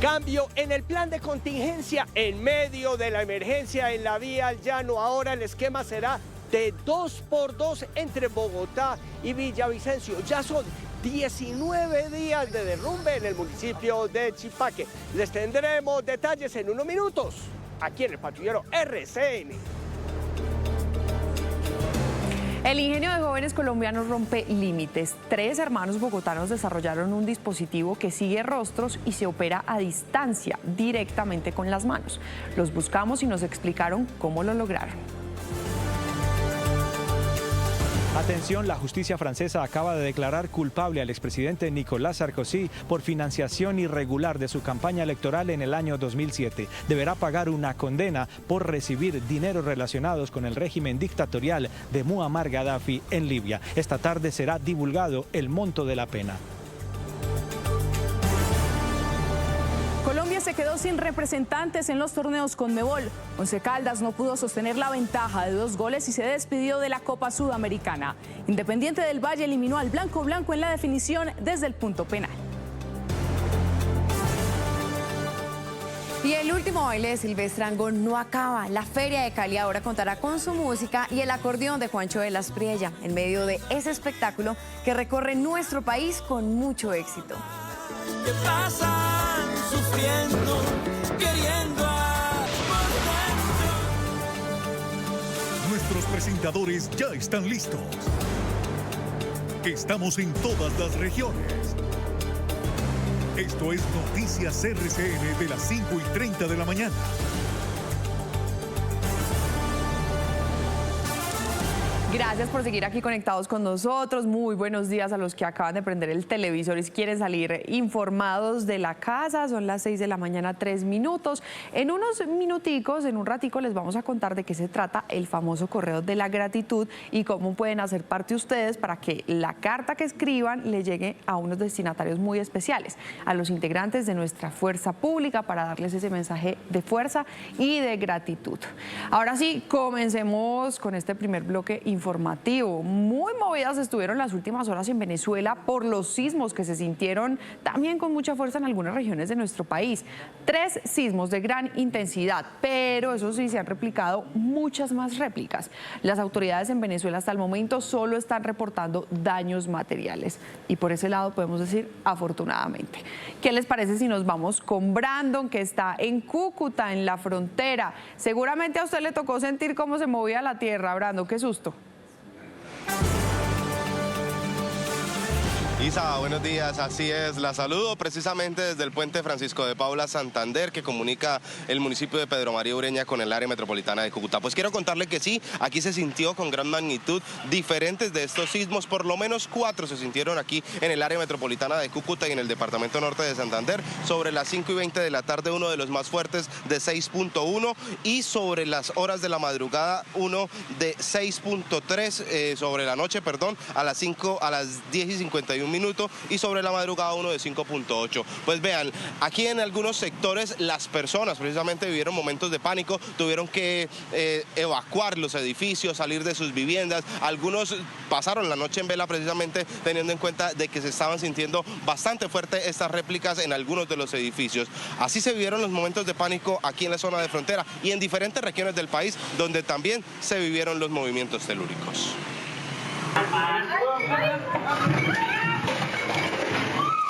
Cambio en el plan de contingencia en medio de la emergencia en la vía al llano. Ahora el esquema será de 2x2 entre Bogotá y Villavicencio. Ya son 19 días de derrumbe en el municipio de Chipaque. Les tendremos detalles en unos minutos aquí en el patrullero RCN. El ingenio de jóvenes colombianos rompe límites. 3 hermanos bogotanos desarrollaron un dispositivo que sigue rostros y se opera a distancia, directamente con las manos. Los buscamos y nos explicaron cómo lo lograron. Atención, la justicia francesa acaba de declarar culpable al expresidente Nicolas Sarkozy por financiación irregular de su campaña electoral en el año 2007. Deberá pagar una condena por recibir dineros relacionados con el régimen dictatorial de Muammar Gaddafi en Libia. Esta tarde será divulgado el monto de la pena. Colombia se quedó sin representantes en los torneos Conmebol. Once Caldas no pudo sostener la ventaja de 2 goles y se despidió de la Copa Sudamericana. Independiente del Valle eliminó al Blanco Blanco en la definición desde el punto penal. Y el último baile de Silvestre Angón no acaba. La Feria de Cali ahora contará con su música y el acordeón de Juancho de las Priella en medio de ese espectáculo que recorre nuestro país con mucho éxito. ¿Qué pasa? Sufriendo, queriendo Nuestros presentadores ya están listos. Estamos en todas las regiones. Esto es Noticias RCN de las 5:30 de la mañana. Gracias por seguir aquí conectados con nosotros. Muy buenos días a los que acaban de prender el televisor y quieren salir informados de la casa. Son las 6 de la mañana, 3 minutos. En unos minuticos, en un ratico, les vamos a contar de qué se trata el famoso correo de la gratitud y cómo pueden hacer parte ustedes para que la carta que escriban le llegue a unos destinatarios muy especiales, a los integrantes de nuestra fuerza pública, para darles ese mensaje de fuerza y de gratitud. Ahora sí, comencemos con este primer bloque informativo. Muy movidas estuvieron las últimas horas en Venezuela por los sismos que se sintieron también con mucha fuerza en algunas regiones de nuestro país. 3 sismos de gran intensidad, pero eso sí, se han replicado muchas más réplicas. Las autoridades en Venezuela hasta el momento solo están reportando daños materiales y por ese lado podemos decir afortunadamente. ¿Qué les parece si nos vamos con Brandon, que está en Cúcuta, en la frontera? Seguramente a usted le tocó sentir cómo se movía la tierra. Brandon, qué susto. Isa, buenos días, así es, la saludo precisamente desde el puente Francisco de Paula Santander, que comunica el municipio de Pedro María Ureña con el área metropolitana de Cúcuta. Pues quiero contarle que sí, aquí se sintió con gran magnitud diferentes de estos sismos, por lo menos 4 se sintieron aquí en el área metropolitana de Cúcuta y en el departamento norte de Santander, sobre las 5:20 de la tarde uno de los más fuertes de 6.1 y sobre las horas de la madrugada uno de 6.3, sobre la noche, perdón, a las 10:51 minutos y sobre la madrugada uno de 5.8. Pues vean, aquí en algunos sectores las personas precisamente vivieron momentos de pánico, tuvieron que evacuar los edificios, salir de sus viviendas. Algunos pasaron la noche en vela precisamente teniendo en cuenta de que se estaban sintiendo bastante fuerte estas réplicas en algunos de los edificios. Así se vivieron los momentos de pánico aquí en la zona de frontera y en diferentes regiones del país donde también se vivieron los movimientos telúricos.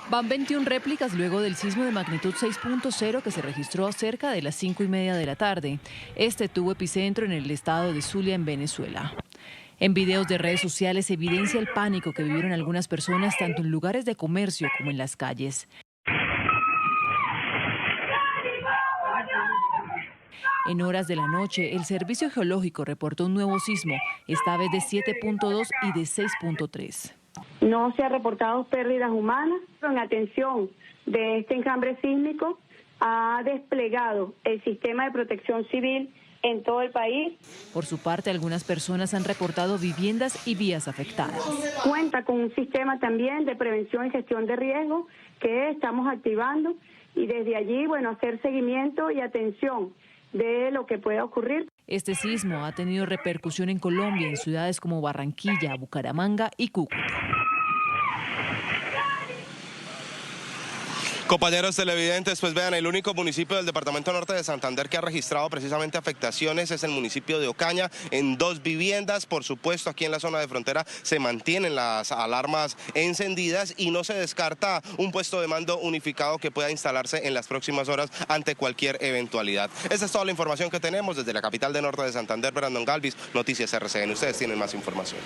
Van 21 réplicas luego del sismo de magnitud 6.0 que se registró cerca de las 5:30 de la tarde. Este tuvo epicentro en el estado de Zulia, en Venezuela. En videos de redes sociales se evidencia el pánico que vivieron algunas personas tanto en lugares de comercio como en las calles. En horas de la noche, el Servicio Geológico reportó un nuevo sismo, esta vez de 7.2 y de 6.3. No se ha reportado pérdidas humanas. En atención de este enjambre sísmico, ha desplegado el sistema de protección civil en todo el país. Por su parte, algunas personas han reportado viviendas y vías afectadas. Cuenta con un sistema también de prevención y gestión de riesgo que estamos activando y desde allí, hacer seguimiento y atención de lo que pueda ocurrir. Este sismo ha tenido repercusión en Colombia, en ciudades como Barranquilla, Bucaramanga y Cúcuta. Compañeros televidentes, pues vean, el único municipio del departamento norte de Santander que ha registrado precisamente afectaciones es el municipio de Ocaña, en 2 viviendas. Por supuesto, aquí en la zona de frontera se mantienen las alarmas encendidas y no se descarta un puesto de mando unificado que pueda instalarse en las próximas horas ante cualquier eventualidad. Esa es toda la información que tenemos desde la capital de norte de Santander. Brandon Galvis, Noticias RCN. Ustedes tienen más información.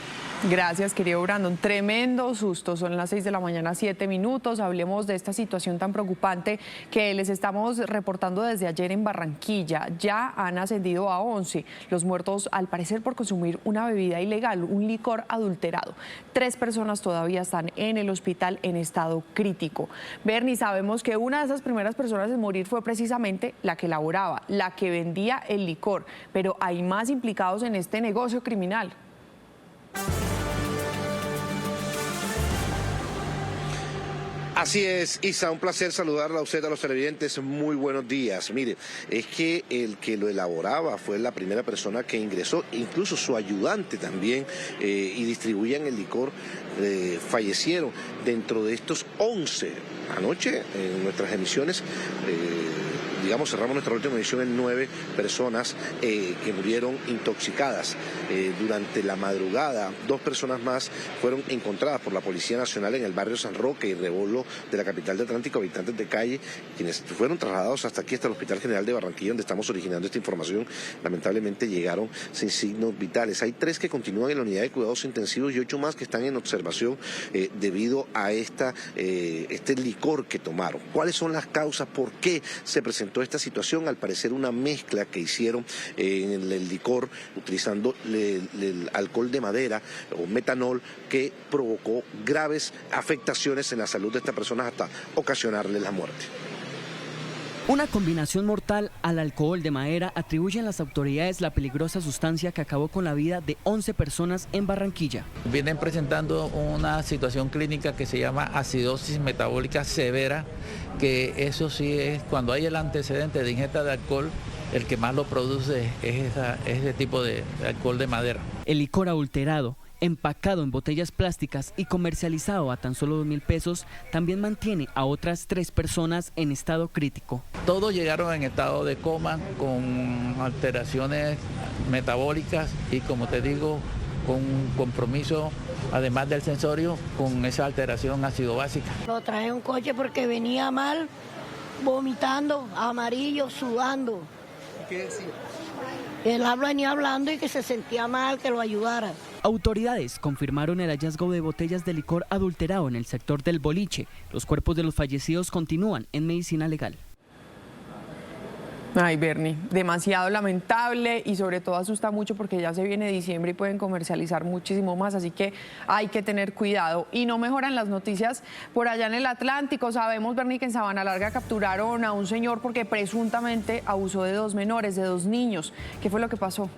Gracias, querido Brandon. Tremendo susto. Son las 6 de la mañana, 7 minutos. Hablemos de esta situación tan preocupante que les estamos reportando desde ayer en Barranquilla. Ya han ascendido a 11 los muertos, al parecer por consumir una bebida ilegal, un licor adulterado. 3 personas todavía están en el hospital en estado crítico. Bernie, sabemos que una de esas primeras personas en morir fue precisamente la que elaboraba, la que vendía el licor, pero hay más implicados en este negocio criminal. Así es, Isa, un placer saludarla a usted, a los televidentes. Muy buenos días. Mire, es que el que lo elaboraba fue la primera persona que ingresó, incluso su ayudante también, y distribuían el licor, fallecieron. Dentro de estos 11, anoche, en nuestras emisiones, cerramos nuestra última emisión en 9 personas que murieron intoxicadas. Durante la madrugada, 2 personas más fueron encontradas por la Policía Nacional en el barrio San Roque y Rebolo de la capital del Atlántico, habitantes de calle, quienes fueron trasladados hasta aquí, hasta el Hospital General de Barranquilla, donde estamos originando esta información. Lamentablemente llegaron sin signos vitales. Hay 3 que continúan en la unidad de cuidados intensivos y 8 más que están en observación debido a este licor que tomaron. ¿Cuáles son las causas? ¿Por qué se presentó presentó esta situación, al parecer una mezcla que hicieron en el licor utilizando el alcohol de madera o metanol, que provocó graves afectaciones en la salud de estas personas hasta ocasionarles la muerte. Una combinación mortal al alcohol de madera, atribuyen las autoridades la peligrosa sustancia que acabó con la vida de 11 personas en Barranquilla. Vienen presentando una situación clínica que se llama acidosis metabólica severa, que eso sí es cuando hay el antecedente de ingesta de alcohol, el que más lo produce es ese tipo de alcohol de madera. El licor adulterado, empacado en botellas plásticas y comercializado a tan solo 2.000 pesos, también mantiene a otras 3 personas en estado crítico. Todos llegaron en estado de coma, con alteraciones metabólicas y, como te digo, con un compromiso, además del sensorio, con esa alteración ácido-básica. Lo traje en un coche porque venía mal, vomitando, amarillo, sudando. ¿Qué decía? Él venía hablando y que se sentía mal, que lo ayudara. Autoridades confirmaron el hallazgo de botellas de licor adulterado en el sector del Boliche. Los cuerpos de los fallecidos continúan en medicina legal. Ay, Bernie, demasiado lamentable y sobre todo asusta mucho porque ya se viene diciembre y pueden comercializar muchísimo más, así que hay que tener cuidado. Y no mejoran las noticias por allá en el Atlántico. Sabemos, Bernie, que en Sabana Larga capturaron a un señor porque presuntamente abusó de 2 menores, de 2 niños. ¿Qué fue lo que pasó?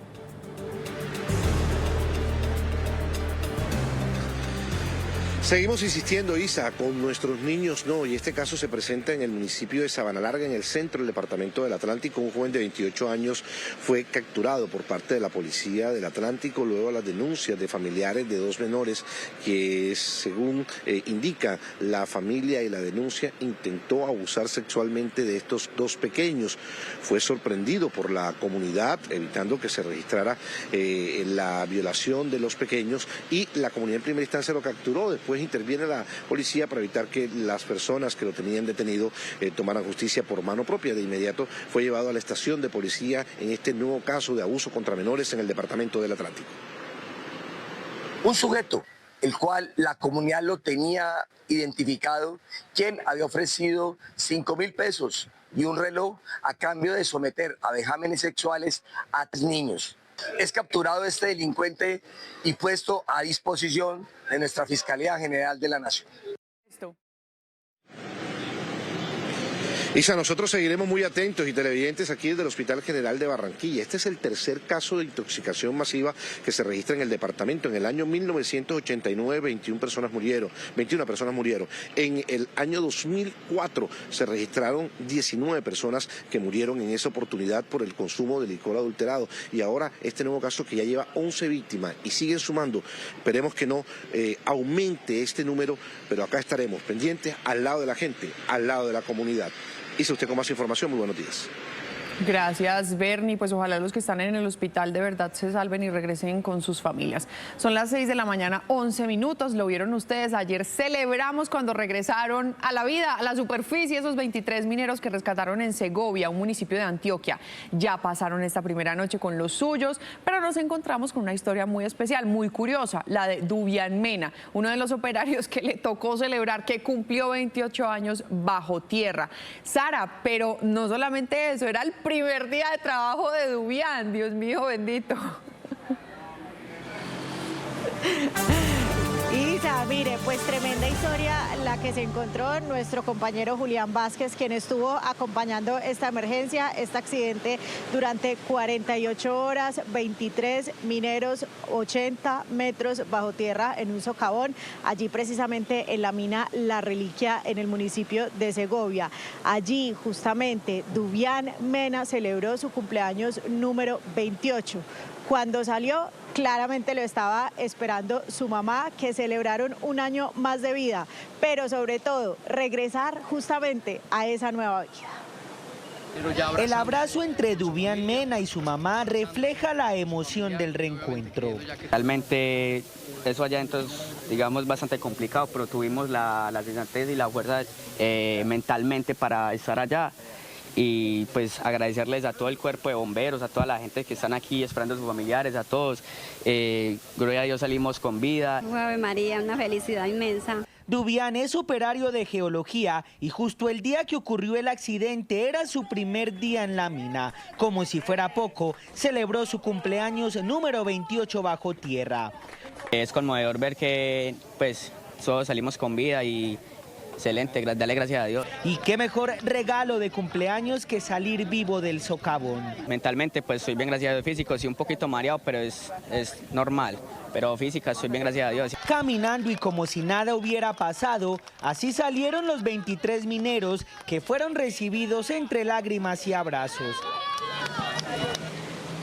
Seguimos insistiendo, Isa, con nuestros niños no, y este caso se presenta en el municipio de Sabana Larga, en el centro del departamento del Atlántico. Un joven de 28 años fue capturado por parte de la policía del Atlántico luego de las denuncias de familiares de 2 menores que, según indica la familia y la denuncia, intentó abusar sexualmente de estos 2 pequeños. Fue sorprendido por la comunidad, evitando que se registrara la violación de los pequeños, y la comunidad en primera instancia lo capturó. Después interviene la policía para evitar que las personas que lo tenían detenido tomaran justicia por mano propia. De inmediato fue llevado a la estación de policía en este nuevo caso de abuso contra menores en el departamento del Atlántico. Un sujeto, el cual la comunidad lo tenía identificado, quien había ofrecido 5.000 pesos y un reloj a cambio de someter a vejámenes sexuales a 3 niños. Es capturado este delincuente y puesto a disposición de nuestra Fiscalía General de la Nación. Isa, nosotros seguiremos muy atentos y televidentes aquí desde el Hospital General de Barranquilla. Este es el tercer caso de intoxicación masiva que se registra en el departamento. En el año 1989, 21 personas murieron. En el año 2004 se registraron 19 personas que murieron en esa oportunidad por el consumo de licor adulterado. Y ahora este nuevo caso que ya lleva 11 víctimas y siguen sumando. Esperemos que no aumente este número, pero acá estaremos pendientes al lado de la gente, al lado de la comunidad. Isa, usted con más información, muy buenos días. Gracias, Bernie. Pues ojalá los que están en el hospital de verdad se salven y regresen con sus familias. Son las 6 de la mañana, 11 minutos. Lo vieron ustedes. Ayer celebramos cuando regresaron a la vida, a la superficie, esos 23 mineros que rescataron en Segovia, un municipio de Antioquia. Ya pasaron esta primera noche con los suyos, pero nos encontramos con una historia muy especial, muy curiosa, la de Dubian Mena, uno de los operarios que le tocó celebrar que cumplió 28 años bajo tierra. Sara, pero no solamente eso, era el primer día de trabajo de Dubian, Dios mío bendito. Isa, mire, pues tremenda historia la que se encontró nuestro compañero Julián Vázquez, quien estuvo acompañando esta emergencia, este accidente durante 48 horas, 23 mineros, 80 metros bajo tierra en un socavón, allí precisamente en la mina La Reliquia en el municipio de Segovia. Allí justamente Dubian Mena celebró su cumpleaños número 28. Cuando salió, claramente lo estaba esperando su mamá, que celebraron un año más de vida, pero sobre todo regresar justamente a esa nueva vida. El abrazo entre Dubian Mena y su mamá refleja la emoción del reencuentro. Realmente eso allá adentro es, digamos, bastante complicado, pero tuvimos la sensatez y la fuerza mentalmente para estar allá. Y pues agradecerles a todo el cuerpo de bomberos, a toda la gente que están aquí esperando a sus familiares, a todos. Gloria a Dios salimos con vida. Ave María, una felicidad inmensa. Dubián es operario de geología y justo el día que ocurrió el accidente era su primer día en la mina. Como si fuera poco, celebró su cumpleaños número 28 bajo tierra. Es conmovedor ver que pues todos salimos con vida y excelente, dale gracias a Dios. Y qué mejor regalo de cumpleaños que salir vivo del socavón. Mentalmente pues estoy bien, gracias a Dios. Físico sí un poquito mareado, pero es normal. Pero física estoy bien, gracias a Dios. Caminando y como si nada hubiera pasado, así salieron los 23 mineros que fueron recibidos entre lágrimas y abrazos.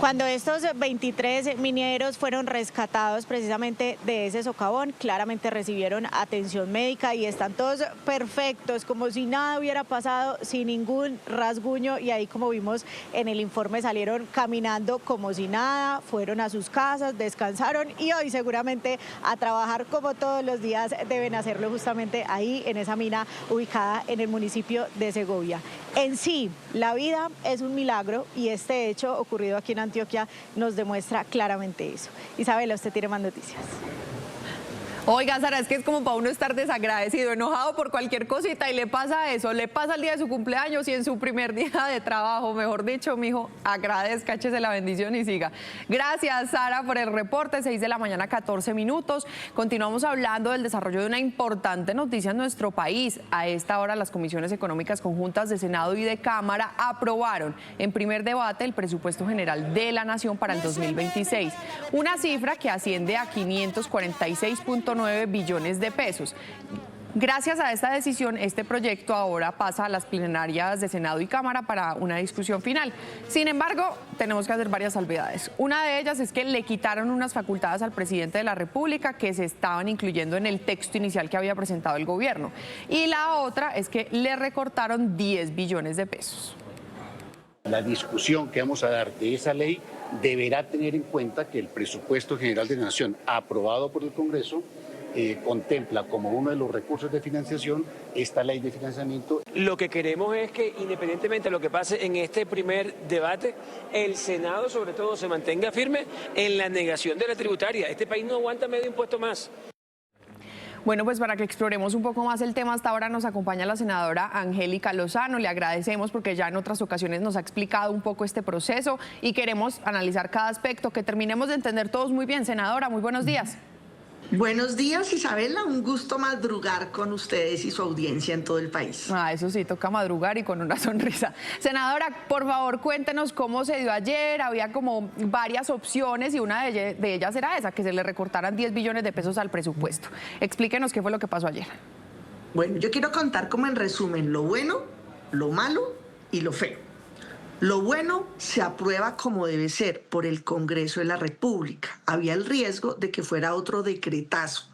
Cuando estos 23 mineros fueron rescatados precisamente de ese socavón, claramente recibieron atención médica y están todos perfectos, como si nada hubiera pasado, sin ningún rasguño, y ahí, como vimos en el informe, salieron caminando como si nada, fueron a sus casas, descansaron y hoy seguramente a trabajar como todos los días. Deben hacerlo justamente ahí en esa mina ubicada en el municipio de Segovia. En sí, la vida es un milagro y este hecho ocurrido aquí en Antioquia nos demuestra claramente eso. Isabela, usted tiene más noticias. Oiga, Sara, es que es como para uno estar desagradecido, enojado por cualquier cosita y le pasa eso, le pasa el día de su cumpleaños y en su primer día de trabajo, mejor dicho, mijo, agradezca, échese la bendición y siga. Gracias, Sara, por el reporte, 6 de la mañana, 14 minutos. Continuamos hablando del desarrollo de una importante noticia en nuestro país. A esta hora, las comisiones económicas conjuntas de Senado y de Cámara aprobaron en primer debate el presupuesto general de la Nación para el 2026, una cifra que asciende a 546.9 billones de pesos. Gracias a esta decisión, este proyecto ahora pasa a las plenarias de Senado y Cámara para una discusión final. Sin embargo, tenemos que hacer varias salvedades. Una de ellas es que le quitaron unas facultades al presidente de la República que se estaban incluyendo en el texto inicial que había presentado el gobierno. Y la otra es que le recortaron 10 billones de pesos. La discusión que vamos a dar de esa ley deberá tener en cuenta que el presupuesto general de la Nación aprobado por el Congreso contempla como uno de los recursos de financiación esta ley de financiamiento. Lo que queremos es que, independientemente de lo que pase en este primer debate, el Senado sobre todo se mantenga firme en la negación de la tributaria. Este país no aguanta medio impuesto más. Bueno, pues para que exploremos un poco más el tema, hasta ahora nos acompaña la senadora Angélica Lozano. Le agradecemos porque ya en otras ocasiones nos ha explicado un poco este proceso y queremos analizar cada aspecto, que terminemos de entender todos muy bien. Senadora, muy buenos días. Buenos días, Isabela, un gusto madrugar con ustedes y su audiencia en todo el país. Eso sí, toca madrugar y con una sonrisa. Senadora, por favor, cuéntenos cómo se dio ayer. Había como varias opciones y una de ellas era esa, que se le recortaran 10 billones de pesos al presupuesto. Explíquenos qué fue lo que pasó ayer. Bueno, yo quiero contar como en resumen lo bueno, lo malo y lo feo. Lo bueno se aprueba como debe ser por el Congreso de la República. Había el riesgo de que fuera otro decretazo.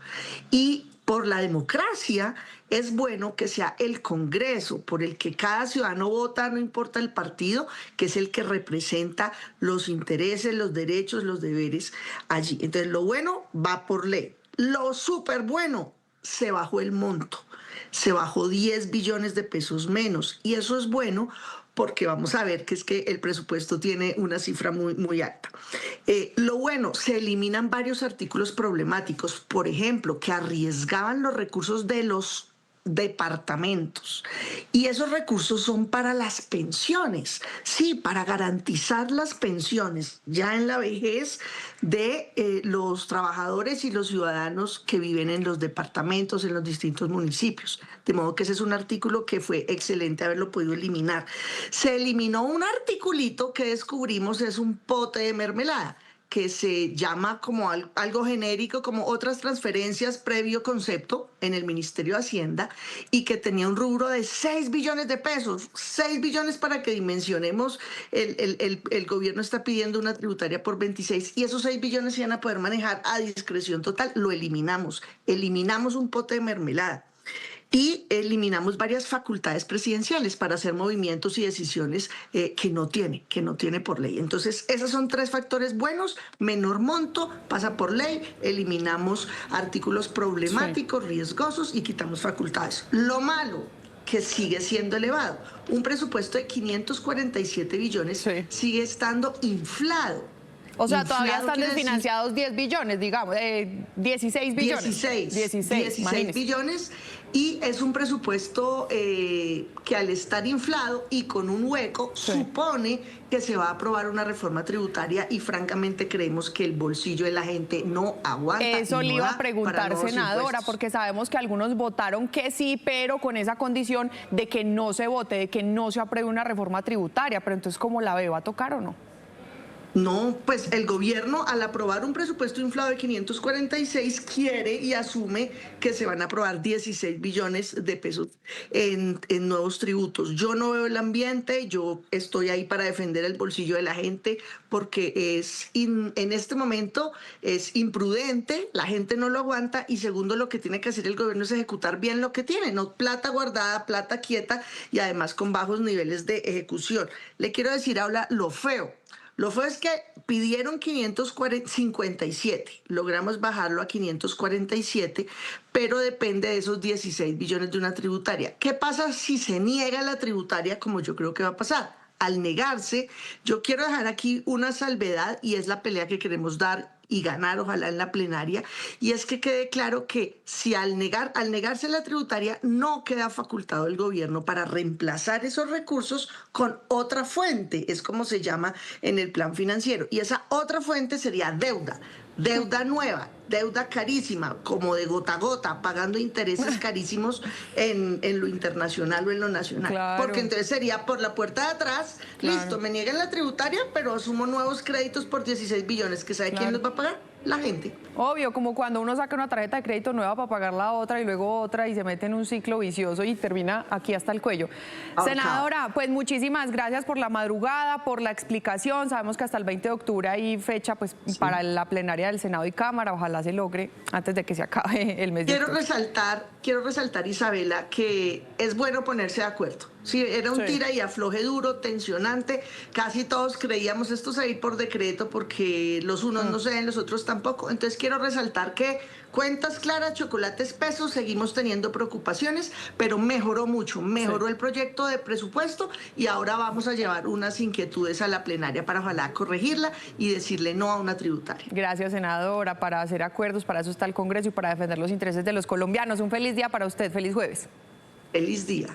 Y por la democracia es bueno que sea el Congreso por el que cada ciudadano vota, no importa el partido, que es el que representa los intereses, los derechos, los deberes allí. Entonces lo bueno va por ley. Lo súper bueno, se bajó el monto. Se bajó 10 billones de pesos menos. Y eso es bueno porque vamos a ver que es que el presupuesto tiene una cifra muy alta. Lo bueno, se eliminan varios artículos problemáticos, por ejemplo, que arriesgaban los recursos de los departamentos. Y esos recursos son para las pensiones, sí, para garantizar las pensiones ya en la vejez de los trabajadores y los ciudadanos que viven en los departamentos, en los distintos municipios. De modo que ese es un artículo que fue excelente haberlo podido eliminar. Se eliminó un articulito que descubrimos es un pote de mermelada, que se llama como algo genérico, como otras transferencias previo concepto en el Ministerio de Hacienda, y que tenía un rubro de 6 billones de pesos. 6 billones para que dimensionemos, el gobierno está pidiendo una tributaria por 26 y esos 6 billones se van a poder manejar a discreción total. Lo eliminamos un pote de mermelada. Y eliminamos varias facultades presidenciales para hacer movimientos y decisiones que no tiene por ley. Entonces, esos son 3 factores buenos: menor monto, pasa por ley, eliminamos artículos problemáticos, riesgosos y quitamos facultades. Lo malo, que sigue siendo elevado. Un presupuesto de 547 billones sigue estando inflado. O sea, Inflado todavía están quiere desfinanciados 10 billones, digamos, 16 billones. 16 billones, y es un presupuesto que al estar inflado y con un hueco, supone que se va a aprobar una reforma tributaria y francamente creemos que el bolsillo de la gente no aguanta. Eso y le no iba da a para preguntar, nuevos senadora, impuestos. porque sabemos que algunos votaron que sí, pero con esa condición de que no se vote, de que no se apruebe una reforma tributaria. Pero entonces, ¿cómo la ve? ¿Va a tocar o no? No, pues el gobierno al aprobar un presupuesto inflado de 546 quiere y asume que se van a aprobar 16 billones de pesos en nuevos tributos. Yo no veo el ambiente, yo estoy ahí para defender el bolsillo de la gente porque en este momento es imprudente, la gente no lo aguanta y segundo lo que tiene que hacer el gobierno es ejecutar bien lo que tiene, no plata guardada, plata quieta y además con bajos niveles de ejecución. Le quiero decir ahora lo feo. Lo fue es que pidieron 557, logramos bajarlo a 547, pero depende de esos 16 billones de una tributaria. ¿Qué pasa si se niega la tributaria, como yo creo que va a pasar? Al negarse, yo quiero dejar aquí una salvedad y es la pelea que queremos dar y ganar, ojalá en la plenaria, y es que quede claro que si al negarse la tributaria no queda facultado el gobierno para reemplazar esos recursos con otra fuente, es como se llama en el plan financiero, y esa otra fuente sería deuda nueva, deuda carísima, como de gota a gota, pagando intereses carísimos en lo internacional o en lo nacional. Claro. Porque entonces sería por la puerta de atrás, listo, me niegan la tributaria, pero asumo nuevos créditos por 16 billones, que ¿sabe quién los va a pagar? La gente. Obvio, como cuando uno saca una tarjeta de crédito nueva para pagar la otra y luego otra y se mete en un ciclo vicioso y termina aquí hasta el cuello. Senadora, pues muchísimas gracias por la madrugada, por la explicación. Sabemos que hasta el 20 de octubre hay fecha pues para la plenaria del Senado y Cámara. Ojalá se logre antes de que se acabe el mes de octubre. Quiero resaltar, Isabela, que es bueno ponerse de acuerdo. Sí, era un tira y afloje duro, tensionante. Casi todos creíamos esto se va a ir por decreto porque los unos no se ven, los otros tampoco. Entonces quiero resaltar que cuentas claras, chocolate espeso, seguimos teniendo preocupaciones, pero mejoró mucho, mejoró el proyecto de presupuesto y ahora vamos a llevar unas inquietudes a la plenaria para ojalá corregirla y decirle no a una tributaria. Gracias, senadora, para hacer acuerdos, para eso está el Congreso y para defender los intereses de los colombianos. Un feliz día para usted, feliz jueves. Feliz día.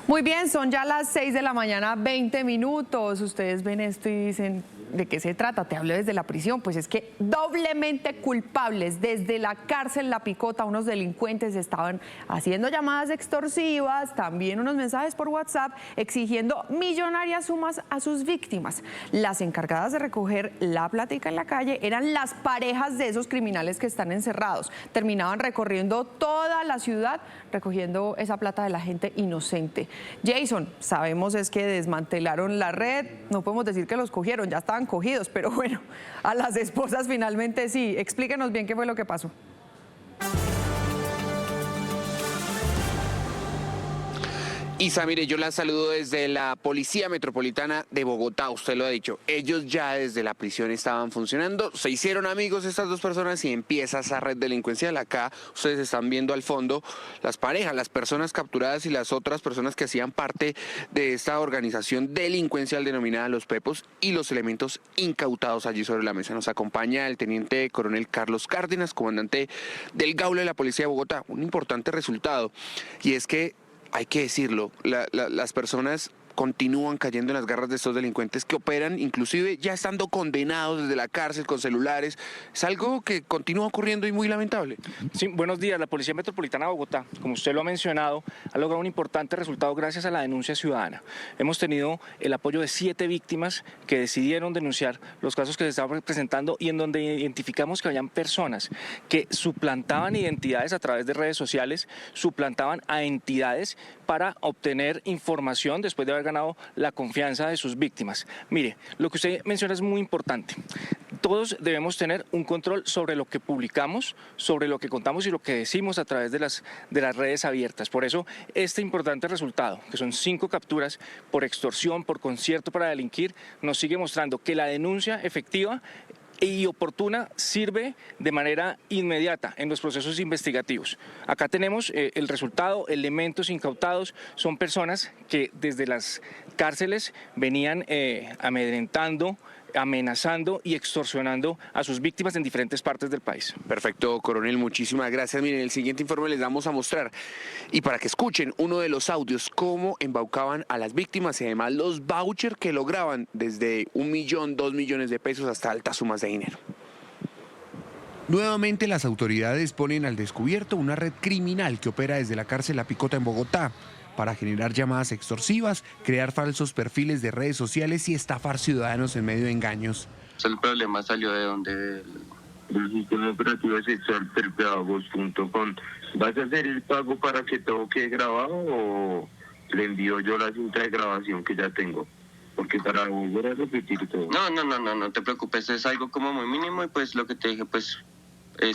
Muy bien, son ya las 6 de la mañana, 20 minutos. Ustedes ven esto y dicen, ¿de qué se trata? Te hablo desde la prisión. Pues es que doblemente culpables, desde la cárcel La Picota, unos delincuentes estaban haciendo llamadas extorsivas, también unos mensajes por WhatsApp, exigiendo millonarias sumas a sus víctimas. Las encargadas de recoger la plática en la calle eran las parejas de esos criminales que están encerrados. Terminaban recorriendo toda la ciudad, recogiendo esa plata de la gente inocente. Jason, sabemos es que desmantelaron la red, no podemos decir que los cogieron, ya estaban cogidos, pero bueno, a las esposas finalmente sí. Explíquenos bien qué fue lo que pasó. Isa, mire, yo la saludo desde la Policía Metropolitana de Bogotá, usted lo ha dicho, ellos ya desde la prisión estaban funcionando, se hicieron amigos estas dos personas y empieza esa red delincuencial. Acá ustedes están viendo al fondo las parejas, las personas capturadas y las otras personas que hacían parte de esta organización delincuencial denominada Los Pepos y los elementos incautados allí sobre la mesa. Nos acompaña el teniente coronel Carlos Cárdenas, comandante del Gaula de la Policía de Bogotá. Un importante resultado, y es que hay que decirlo, las personas continúan cayendo en las garras de estos delincuentes que operan, inclusive ya estando condenados desde la cárcel con celulares. Es algo que continúa ocurriendo y muy lamentable. Sí, buenos días. La Policía Metropolitana de Bogotá, como usted lo ha mencionado, ha logrado un importante resultado gracias a la denuncia ciudadana. Hemos tenido el apoyo de 7 víctimas que decidieron denunciar los casos que se estaban presentando y en donde identificamos que habían personas que suplantaban identidades a través de redes sociales, suplantaban a entidades para obtener información después de haber ganado la confianza de sus víctimas. Mire, lo que usted menciona es muy importante. Todos debemos tener un control sobre lo que publicamos, sobre lo que contamos y lo que decimos a través de las redes abiertas. Por eso, este importante resultado, que son 5 capturas por extorsión, por concierto para delinquir, nos sigue mostrando que la denuncia efectiva y oportuna sirve de manera inmediata en los procesos investigativos. Acá tenemos el resultado, elementos incautados, son personas que desde las cárceles venían amedrentando, amenazando y extorsionando a sus víctimas en diferentes partes del país. Perfecto, coronel, muchísimas gracias. Miren, el siguiente informe les vamos a mostrar, y para que escuchen uno de los audios, cómo embaucaban a las víctimas y además los vouchers que lograban desde 1 millón, 2 millones de pesos hasta altas sumas de dinero. Nuevamente las autoridades ponen al descubierto una red criminal que opera desde la cárcel La Picota en Bogotá para generar llamadas extorsivas, crear falsos perfiles de redes sociales y estafar ciudadanos en medio de engaños. El problema salió de donde el sistema operativo sexual terpedagogos.com. ¿Vas a hacer el pago para que todo quede grabado o le envío yo la cinta de grabación que ya tengo? Porque para volver a repetir todo. No te preocupes, es algo como muy mínimo y pues lo que te dije, pues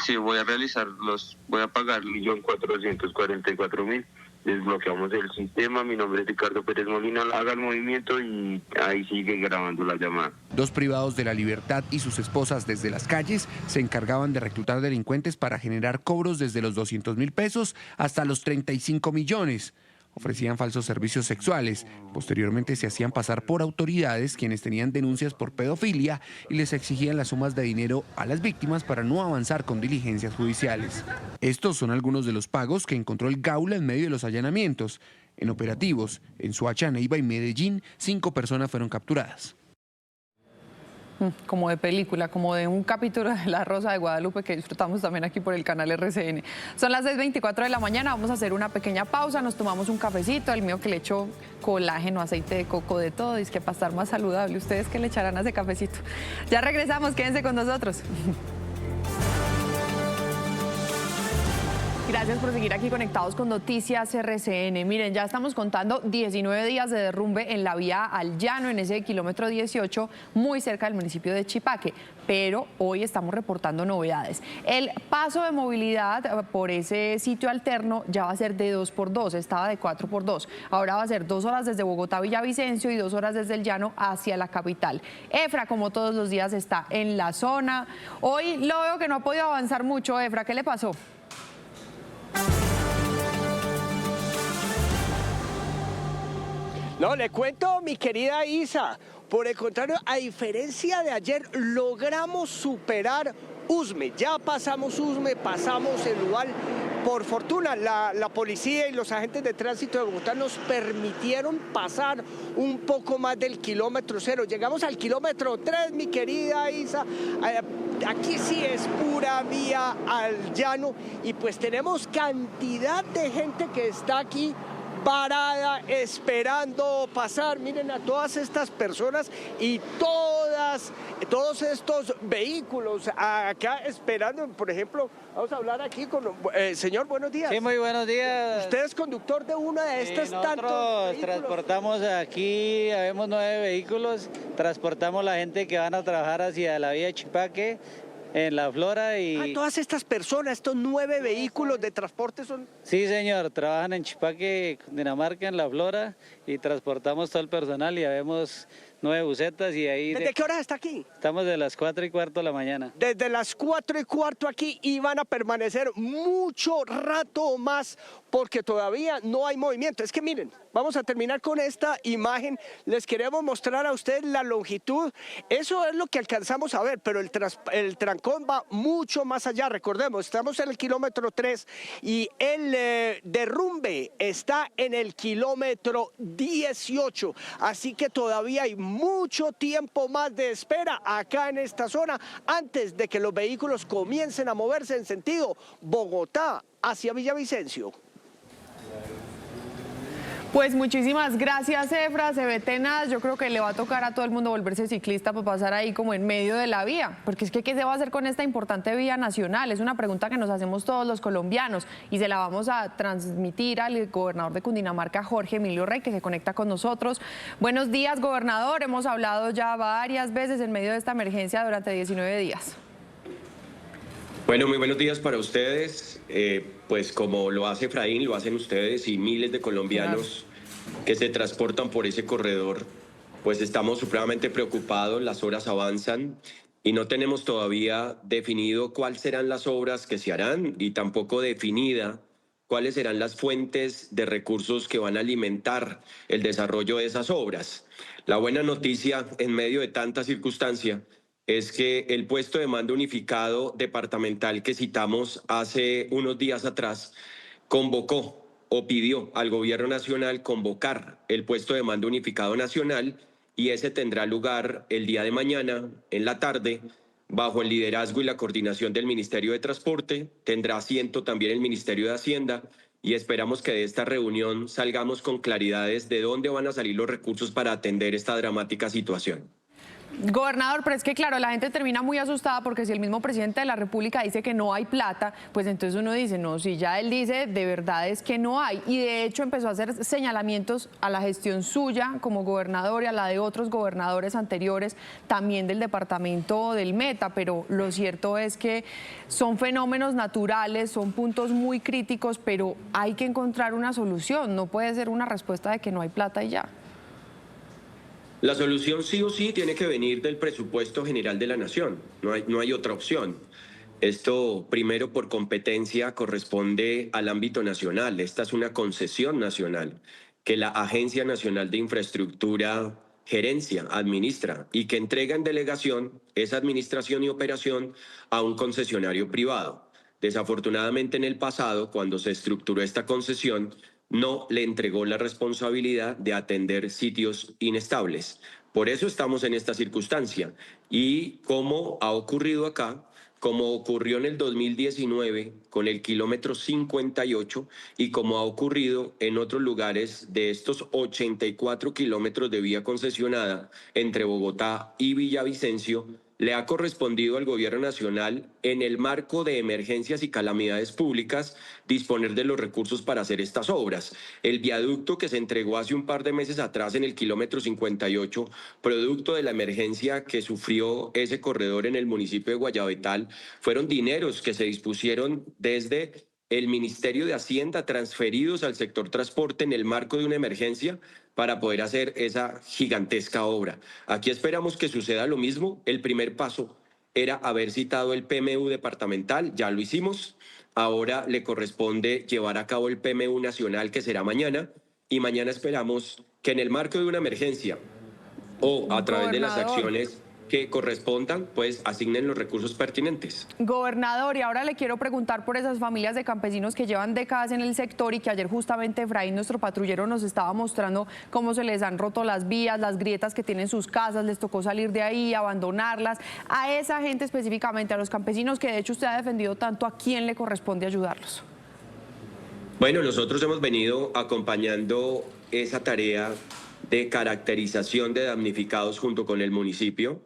sí, voy a pagar 1.444.000. Desbloqueamos el sistema, mi nombre es Ricardo Pérez Molina, haga el movimiento y ahí sigue grabando la llamada. 2 privados de la libertad y sus esposas desde las calles se encargaban de reclutar delincuentes para generar cobros desde los 200.000 pesos hasta los 35 millones. Ofrecían falsos servicios sexuales. Posteriormente se hacían pasar por autoridades quienes tenían denuncias por pedofilia y les exigían las sumas de dinero a las víctimas para no avanzar con diligencias judiciales. Estos son algunos de los pagos que encontró el Gaula en medio de los allanamientos. En operativos en Soacha, Neiva y Medellín, 5 personas fueron capturadas. Como de película, como de un capítulo de La Rosa de Guadalupe que disfrutamos también aquí por el canal RCN. Son las 6:24 de la mañana, vamos a hacer una pequeña pausa, nos tomamos un cafecito, el mío que le echo colágeno, aceite de coco, de todo, y es que para estar más saludable, ¿ustedes qué le echarán a ese cafecito? Ya regresamos, quédense con nosotros. Gracias por seguir aquí conectados con Noticias RCN. Miren, ya estamos contando 19 días de derrumbe en la vía al Llano, en ese kilómetro 18, muy cerca del municipio de Chipaque. Pero hoy estamos reportando novedades. El paso de movilidad por ese sitio alterno ya va a ser de 2x2, estaba de 4x2. Ahora va a ser 2 horas desde Bogotá a Villavicencio y 2 horas desde el Llano hacia la capital. Efra, como todos los días, está en la zona. Hoy lo veo que no ha podido avanzar mucho. Efra, ¿qué le pasó? No, le cuento, mi querida Isa, por el contrario, a diferencia de ayer, logramos superar Usme. Ya pasamos Usme, pasamos el Ubal. Por fortuna, la policía y los agentes de tránsito de Bogotá nos permitieron pasar un poco más del kilómetro 0. Llegamos al kilómetro 3, mi querida Isa. Aquí sí es pura vía al Llano y pues tenemos cantidad de gente que está aquí parada, esperando pasar. Miren a todas estas personas y todos estos vehículos acá esperando. Por ejemplo, vamos a hablar aquí con señor, buenos días. Sí, muy buenos días. ¿Usted es conductor de una de estas tantos vehículos? Transportamos aquí, habemos 9 vehículos, transportamos la gente que van a trabajar hacia la vía Chipaque, en La Flora y... todas estas personas, estos 9 vehículos de transporte son... Sí, señor, trabajan en Chipaque, Dinamarca, en La Flora, y transportamos todo el personal y habemos 9 busetas y ahí... ¿Desde qué hora está aquí? Estamos de las 4:15 de la mañana. Desde las 4:15 aquí y van a permanecer mucho rato más porque todavía no hay movimiento. Es que miren, vamos a terminar con esta imagen. Les queremos mostrar a ustedes la longitud. Eso es lo que alcanzamos a ver, pero el trancón va mucho más allá. Recordemos, estamos en el kilómetro 3 y el derrumbe está en el kilómetro 18. Así que todavía hay mucho tiempo más de espera acá en esta zona antes de que los vehículos comiencen a moverse en sentido Bogotá hacia Villavicencio. Pues muchísimas gracias, Efra. Se ve tenaz. Yo creo que le va a tocar a todo el mundo volverse ciclista para pasar ahí como en medio de la vía. Porque es que, ¿qué se va a hacer con esta importante vía nacional? Es una pregunta que nos hacemos todos los colombianos y se la vamos a transmitir al gobernador de Cundinamarca, Jorge Emilio Rey, que se conecta con nosotros. Buenos días, gobernador. Hemos hablado ya varias veces en medio de esta emergencia durante 19 días. Bueno, muy buenos días para ustedes. Pues como lo hace Efraín, lo hacen ustedes y miles de colombianos que se transportan por ese corredor. Pues estamos supremamente preocupados, las horas avanzan y no tenemos todavía definido cuáles serán las obras que se harán y tampoco definida cuáles serán las fuentes de recursos que van a alimentar el desarrollo de esas obras. La buena noticia en medio de tanta circunstancia es que el puesto de mando unificado departamental que citamos hace unos días atrás convocó o pidió al gobierno nacional convocar el puesto de mando unificado nacional, y ese tendrá lugar el día de mañana en la tarde bajo el liderazgo y la coordinación del Ministerio de Transporte. Tendrá asiento también el Ministerio de Hacienda y esperamos que de esta reunión salgamos con claridades de dónde van a salir los recursos para atender esta dramática situación. Gobernador, pero es que claro, la gente termina muy asustada porque si el mismo presidente de la República dice que no hay plata, pues entonces uno dice, no, si ya él dice, de verdad es que no hay. Y de hecho empezó a hacer señalamientos a la gestión suya como gobernador y a la de otros gobernadores anteriores, también del departamento del Meta, pero lo cierto es que son fenómenos naturales, son puntos muy críticos, pero hay que encontrar una solución, no puede ser una respuesta de que no hay plata y ya. La solución sí o sí tiene que venir del presupuesto general de la Nación, no hay otra opción. Esto, primero, por competencia, corresponde al ámbito nacional. Esta es una concesión nacional que la Agencia Nacional de Infraestructura gerencia, administra y que entrega en delegación esa administración y operación a un concesionario privado. Desafortunadamente, en el pasado, cuando se estructuró esta concesión, no le entregó la responsabilidad de atender sitios inestables. Por eso estamos en esta circunstancia. Y como ha ocurrido acá, como ocurrió en el 2019 con el kilómetro 58 y como ha ocurrido en otros lugares de estos 84 kilómetros de vía concesionada entre Bogotá y Villavicencio, le ha correspondido al Gobierno Nacional, en el marco de emergencias y calamidades públicas, disponer de los recursos para hacer estas obras. El viaducto que se entregó hace un par de meses atrás en el kilómetro 58, producto de la emergencia que sufrió ese corredor en el municipio de Guayabetal, fueron dineros que se dispusieron desde el Ministerio de Hacienda, transferidos al sector transporte en el marco de una emergencia, para poder hacer esa gigantesca obra. Aquí esperamos que suceda lo mismo. El primer paso era haber citado el PMU departamental, ya lo hicimos. Ahora le corresponde llevar a cabo el PMU nacional, que será mañana, y mañana esperamos que en el marco de una emergencia o a través de las acciones que correspondan, pues asignen los recursos pertinentes. Gobernador, y ahora le quiero preguntar por esas familias de campesinos que llevan décadas en el sector y que ayer justamente Efraín, nuestro patrullero, nos estaba mostrando cómo se les han roto las vías, las grietas que tienen sus casas, les tocó salir de ahí, abandonarlas. A esa gente específicamente, a los campesinos que de hecho usted ha defendido tanto, ¿a quién le corresponde ayudarlos? Bueno, nosotros hemos venido acompañando esa tarea de caracterización de damnificados junto con el municipio.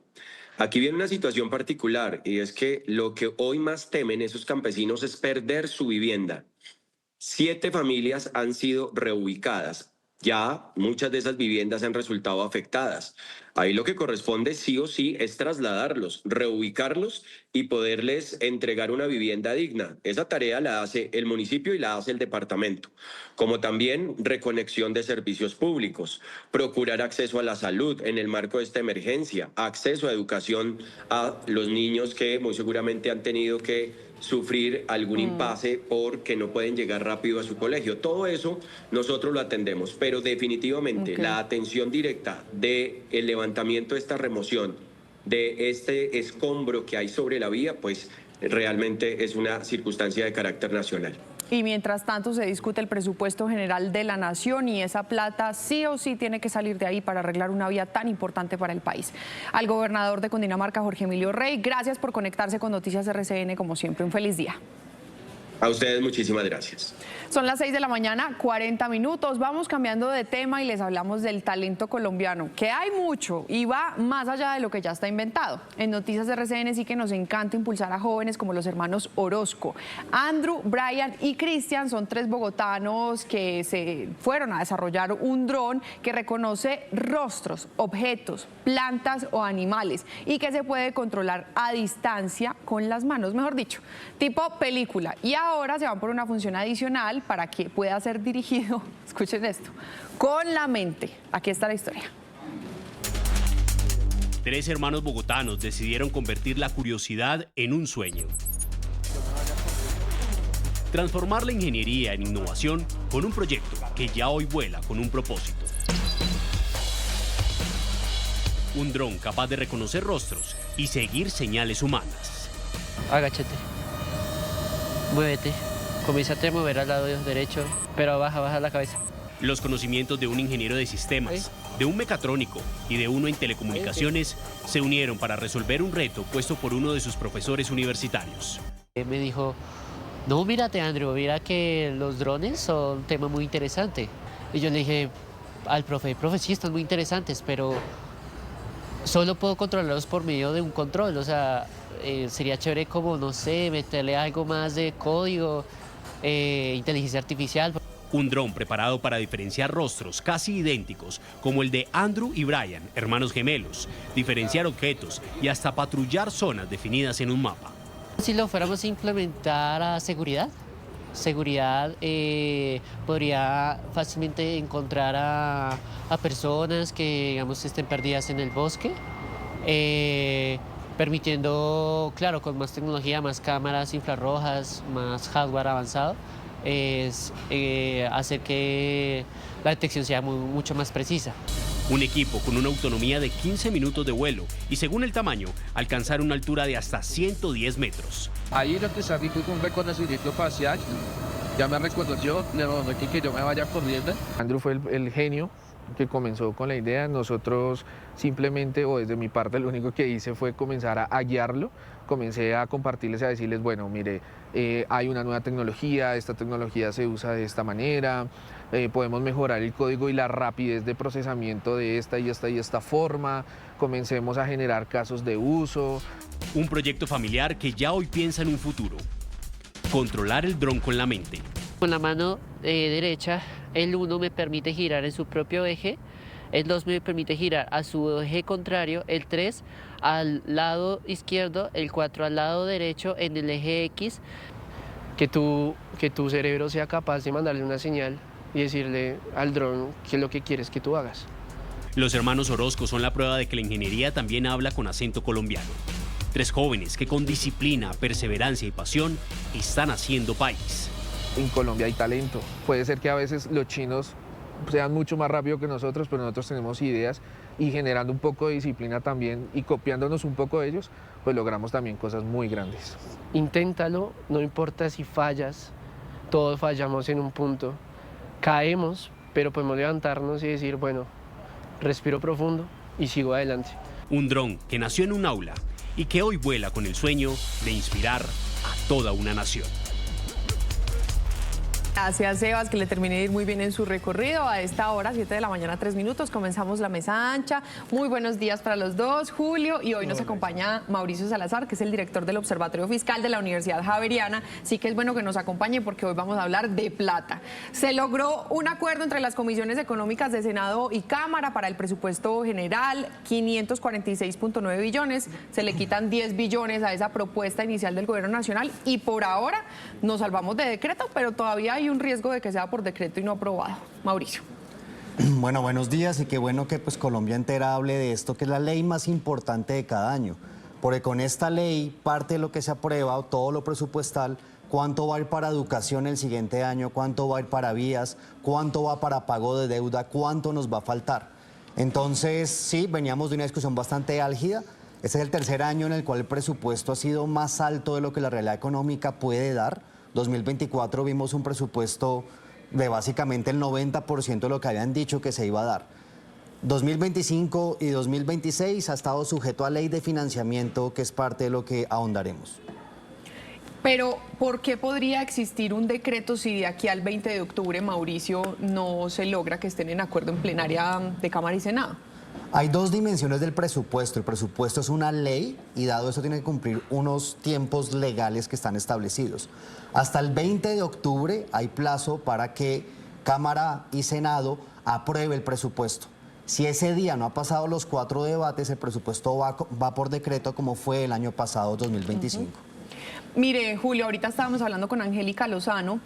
Aquí viene una situación particular y es que lo que hoy más temen esos campesinos es perder su vivienda. 7 familias han sido reubicadas. Ya muchas de esas viviendas han resultado afectadas. Ahí lo que corresponde sí o sí es trasladarlos, reubicarlos y poderles entregar una vivienda digna. Esa tarea la hace el municipio y la hace el departamento. Como también reconexión de servicios públicos, procurar acceso a la salud en el marco de esta emergencia, acceso a educación a los niños que muy seguramente han tenido que sufrir algún impasse porque no pueden llegar rápido a su colegio. Todo eso nosotros lo atendemos, pero definitivamente la atención directa del levantamiento de esta remoción, de este escombro que hay sobre la vía, pues realmente es una circunstancia de carácter nacional. Y mientras tanto se discute el presupuesto general de la Nación y esa plata sí o sí tiene que salir de ahí para arreglar una vía tan importante para el país. Al gobernador de Cundinamarca, Jorge Emilio Rey, gracias por conectarse con Noticias RCN, como siempre. Un feliz día. A ustedes muchísimas gracias. Son las 6 de la mañana, 40 minutos. Vamos cambiando de tema y les hablamos del talento colombiano, que hay mucho y va más allá de lo que ya está inventado. En Noticias RCN sí que nos encanta impulsar a jóvenes como los hermanos Orozco. Andrew, Brian y Cristian son 3 bogotanos que se fueron a desarrollar un dron que reconoce rostros, objetos, plantas o animales y que se puede controlar a distancia con las manos, mejor dicho, tipo película. Y ahora se van por una función adicional para que pueda ser dirigido, escuchen esto, con la mente. Aquí está la historia. 3 hermanos bogotanos decidieron convertir la curiosidad en un sueño. Transformar la ingeniería en innovación con un proyecto que ya hoy vuela con un propósito. Un dron capaz de reconocer rostros y seguir señales humanas. Agáchate. Muévete. Comiénzate a mover al lado derecho, pero baja la cabeza. Los conocimientos de un ingeniero de sistemas, de un mecatrónico y de uno en telecomunicaciones se unieron para resolver un reto puesto por uno de sus profesores universitarios. Me dijo, no, mírate, Andrew, mira que los drones son un tema muy interesante. Y yo le dije al profe, sí, están muy interesantes, pero solo puedo controlarlos por medio de un control. O sea, sería chévere como, no sé, meterle algo más de código, inteligencia artificial. Un dron preparado para diferenciar rostros casi idénticos, como el de Andrew y Brian, hermanos gemelos, diferenciar objetos y hasta patrullar zonas definidas en un mapa. Si lo fuéramos a implementar a seguridad, podría fácilmente encontrar a personas que, digamos, estén perdidas en el bosque, permitiendo, claro, con más tecnología, más cámaras infrarrojas, más hardware avanzado, hacer que la detección sea mucho más precisa. Un equipo con una autonomía de 15 minutos de vuelo y, según el tamaño, alcanzar una altura de hasta 110 metros. Ahí lo que está rico es un reconocimiento facial. Ya me recuerdo yo, no que yo me vaya corriendo. Andrew fue el genio que comenzó con la idea. Nosotros simplemente, o desde mi parte, lo único que hice fue comenzar a guiarlo. Comencé a compartirles, a decirles, bueno, mire, hay una nueva tecnología, esta tecnología se usa de esta manera, podemos mejorar el código y la rapidez de procesamiento de esta y esta forma, comencemos a generar casos de uso. Un proyecto familiar que ya hoy piensa en un futuro. Controlar el dron con la mente. Con la mano derecha, el 1 me permite girar en su propio eje, el 2 me permite girar a su eje contrario, el 3 al lado izquierdo, el 4 al lado derecho en el eje X. Que tu cerebro sea capaz de mandarle una señal y decirle al dron qué es lo que quieres que tú hagas. Los hermanos Orozco son la prueba de que la ingeniería también habla con acento colombiano. 3 jóvenes que con disciplina, perseverancia y pasión están haciendo país. En Colombia hay talento. Puede ser que a veces los chinos sean mucho más rápidos que nosotros, pero nosotros tenemos ideas y generando un poco de disciplina también y copiándonos un poco de ellos, pues logramos también cosas muy grandes. Inténtalo, no importa si fallas, todos fallamos en un punto. Caemos, pero podemos levantarnos y decir, bueno, respiro profundo y sigo adelante. Un dron que nació en un aula y que hoy vuela con el sueño de inspirar a toda una nación. Gracias, Sebas, que le termine de ir muy bien en su recorrido. A esta hora, 7 de la mañana, 3 minutos, comenzamos la mesa ancha. Muy buenos días para los dos, Julio, y hoy nos acompaña Mauricio Salazar, que es el director del Observatorio Fiscal de la Universidad Javeriana. Sí que es bueno que nos acompañe porque hoy vamos a hablar de plata. Se logró un acuerdo entre las comisiones económicas de Senado y Cámara para el presupuesto general, 546.9 billones. Se le quitan 10 billones a esa propuesta inicial del Gobierno Nacional y por ahora nos salvamos de decreto, pero todavía hay un riesgo de que sea por decreto y no aprobado. Mauricio. Bueno, buenos días y qué bueno que pues Colombia entera hable de esto, que es la ley más importante de cada año. Porque con esta ley, parte de lo que se aprueba, todo lo presupuestal, cuánto va a ir para educación el siguiente año, cuánto va a ir para vías, cuánto va para pago de deuda, cuánto nos va a faltar. Entonces, sí, veníamos de una discusión bastante álgida. Este es el tercer año en el cual el presupuesto ha sido más alto de lo que la realidad económica puede dar. 2024 vimos un presupuesto de básicamente el 90% de lo que habían dicho que se iba a dar. 2025 y 2026 ha estado sujeto a ley de financiamiento, que es parte de lo que ahondaremos. Pero, ¿por qué podría existir un decreto si de aquí al 20 de octubre, Mauricio, no se logra que estén en acuerdo en plenaria de Cámara y Senado? Hay dos dimensiones del presupuesto. El presupuesto es una ley y dado eso tiene que cumplir unos tiempos legales que están establecidos. Hasta el 20 de octubre hay plazo para que Cámara y Senado apruebe el presupuesto. Si ese día no ha pasado los 4 debates, el presupuesto va por decreto como fue el año pasado, 2025. Mire, Julio, ahorita estábamos hablando con Angélica Lozano,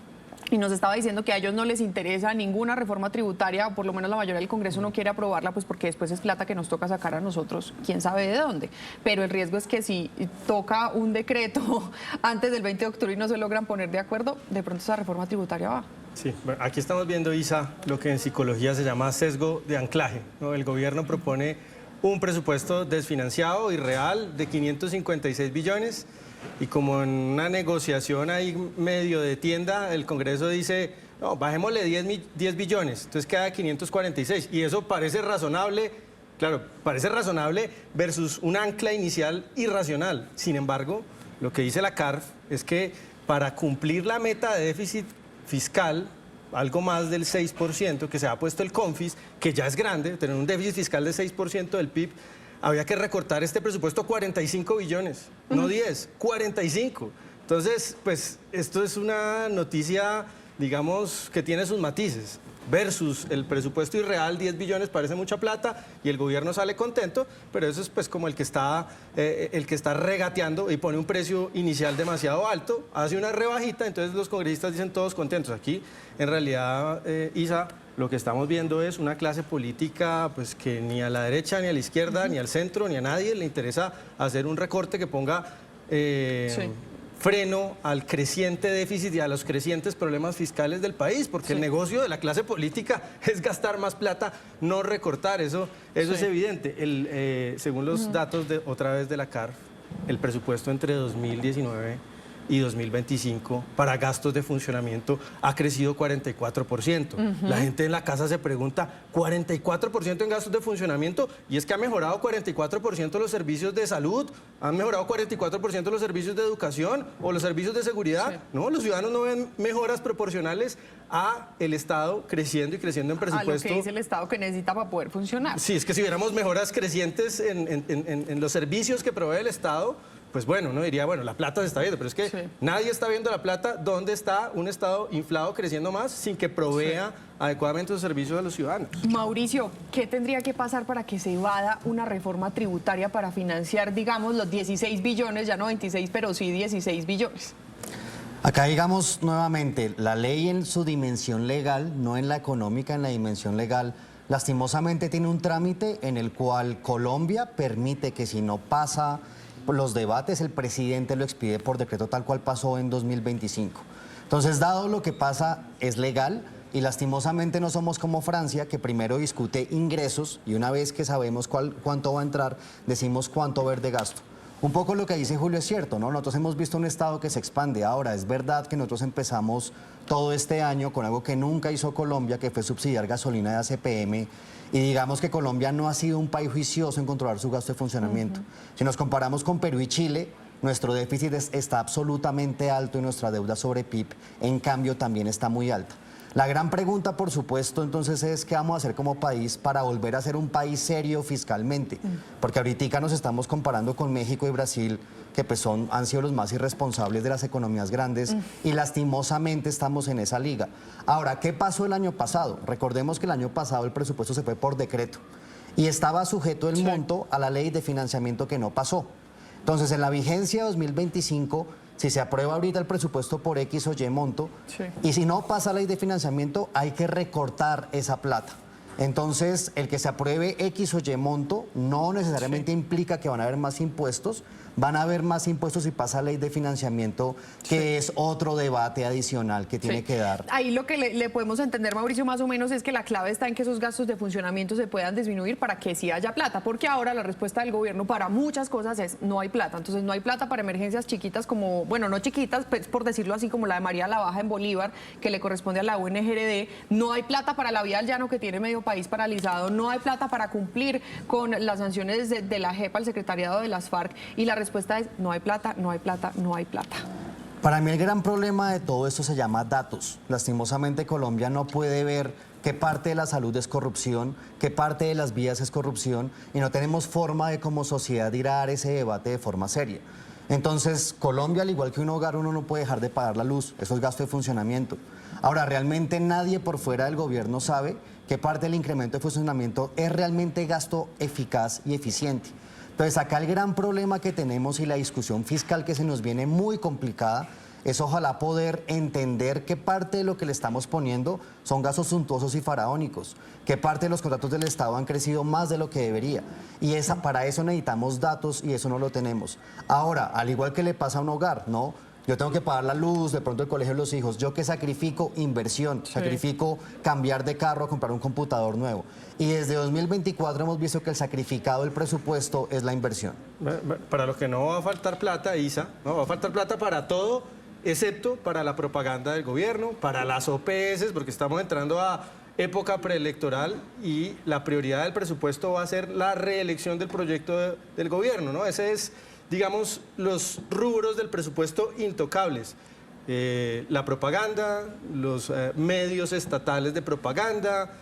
y nos estaba diciendo que a ellos no les interesa ninguna reforma tributaria, o por lo menos la mayoría del Congreso no quiere aprobarla, pues porque después es plata que nos toca sacar a nosotros, quién sabe de dónde. Pero el riesgo es que si toca un decreto antes del 20 de octubre y no se logran poner de acuerdo, de pronto esa reforma tributaria va. Sí, bueno, aquí estamos viendo, Isa, lo que en psicología se llama sesgo de anclaje, ¿no? El gobierno propone un presupuesto desfinanciado, irreal, de 556 billones, y como en una negociación ahí medio de tienda, el Congreso dice, no, bajémosle 10 billones, entonces queda 546, y eso parece razonable, claro, parece razonable versus un ancla inicial irracional. Sin embargo, lo que dice la CARF es que para cumplir la meta de déficit fiscal, algo más del 6% que se ha puesto el CONFIS, que ya es grande, tener un déficit fiscal de 6% del PIB, había que recortar este presupuesto 45 billones, no 10, 45. Entonces, pues esto es una noticia, digamos, que tiene sus matices. Versus el presupuesto irreal, 10 billones parece mucha plata y el gobierno sale contento, pero eso es pues como el que está regateando y pone un precio inicial demasiado alto, hace una rebajita, entonces los congresistas dicen todos contentos. Aquí, en realidad, Isa, lo que estamos viendo es una clase política pues que ni a la derecha, ni a la izquierda, ni al centro, ni a nadie le interesa hacer un recorte que ponga freno al creciente déficit y a los crecientes problemas fiscales del país, porque el negocio de la clase política es gastar más plata, no recortar, eso es evidente. Según los datos otra vez de la CARF, el presupuesto entre 2019 y 2025 para gastos de funcionamiento ha crecido 44%. La gente en la casa se pregunta, 44% en gastos de funcionamiento, y es que ha mejorado 44% los servicios de salud, han mejorado 44% los servicios de educación o los servicios de seguridad. Sí. No, los ciudadanos no ven mejoras proporcionales a el Estado creciendo y creciendo en presupuesto. A lo que dice el Estado que necesita para poder funcionar. Sí, es que si hubiéramos mejoras crecientes en los servicios que provee el Estado, pues bueno, uno diría, bueno, la plata se está viendo, pero es que nadie está viendo la plata. ¿Dónde está un Estado inflado creciendo más sin que provea adecuadamente los servicios a los ciudadanos? Mauricio, ¿qué tendría que pasar para que se evada una reforma tributaria para financiar, digamos, los 16 billones, ya no 26, pero sí 16 billones? Acá digamos nuevamente, la ley en su dimensión legal, no en la económica, en la dimensión legal, lastimosamente tiene un trámite en el cual Colombia permite que si no pasa los debates, el presidente lo expide por decreto tal cual pasó en 2025. Entonces, dado lo que pasa, es legal y lastimosamente no somos como Francia, que primero discute ingresos y una vez que sabemos cuánto va a entrar, decimos cuánto ver de gasto. Un poco lo que dice Julio es cierto, ¿no? Nosotros hemos visto un Estado que se expande. Ahora, es verdad que nosotros empezamos todo este año con algo que nunca hizo Colombia, que fue subsidiar gasolina de ACPM, y digamos que Colombia no ha sido un país juicioso en controlar su gasto de funcionamiento. Si nos comparamos con Perú y Chile, nuestro déficit está absolutamente alto y nuestra deuda sobre PIB, en cambio, también está muy alta. La gran pregunta, por supuesto, entonces es qué vamos a hacer como país para volver a ser un país serio fiscalmente, porque ahorita nos estamos comparando con México y Brasil, que pues han sido los más irresponsables de las economías grandes y lastimosamente estamos en esa liga. Ahora, ¿qué pasó el año pasado? Recordemos que el año pasado el presupuesto se fue por decreto y estaba sujeto el monto a la ley de financiamiento que no pasó. Entonces, en la vigencia de 2025, si se aprueba ahorita el presupuesto por X o Y monto, y si no pasa la ley de financiamiento, hay que recortar esa plata. Entonces, el que se apruebe X o Y monto no necesariamente implica que van a haber más impuestos, van a haber más impuestos si pasa ley de financiamiento, que es otro debate adicional que tiene que dar. Ahí lo que le podemos entender, Mauricio, más o menos es que la clave está en que esos gastos de funcionamiento se puedan disminuir para que sí haya plata, porque ahora la respuesta del gobierno para muchas cosas es no hay plata. Entonces no hay plata para emergencias chiquitas como, bueno, no chiquitas, pues, por decirlo así, como la de María la Baja en Bolívar, que le corresponde a la UNGRD, no hay plata para la vía al llano que tiene medio país paralizado, no hay plata para cumplir con las sanciones de la JEP al secretariado de las FARC, y la respuesta es no hay plata, no hay plata, no hay plata. Para mí el gran problema de todo esto se llama datos. Lastimosamente Colombia no puede ver qué parte de la salud es corrupción, qué parte de las vías es corrupción, y no tenemos forma de como sociedad ir a dar ese debate de forma seria. Entonces, Colombia, al igual que un hogar, uno no puede dejar de pagar la luz, eso es gasto de funcionamiento. Ahora, realmente nadie por fuera del gobierno sabe qué parte del incremento de funcionamiento es realmente gasto eficaz y eficiente. Entonces, acá el gran problema que tenemos y la discusión fiscal que se nos viene muy complicada es ojalá poder entender qué parte de lo que le estamos poniendo son gastos suntuosos y faraónicos, qué parte de los contratos del Estado han crecido más de lo que debería. Y para eso necesitamos datos y eso no lo tenemos. Ahora, al igual que le pasa a un hogar, ¿no? Yo tengo que pagar la luz, de pronto el colegio de los hijos. Yo que sacrifico inversión, sacrifico cambiar de carro a comprar un computador nuevo. Y desde 2024 hemos visto que el sacrificado del presupuesto es la inversión. Para lo que no va a faltar plata, Isa, no va a faltar plata para todo, excepto para la propaganda del gobierno, para las OPS, porque estamos entrando a época preelectoral y la prioridad del presupuesto va a ser la reelección del proyecto del gobierno, ¿no? Ese es, digamos, los rubros del presupuesto intocables. La propaganda, los medios estatales de propaganda,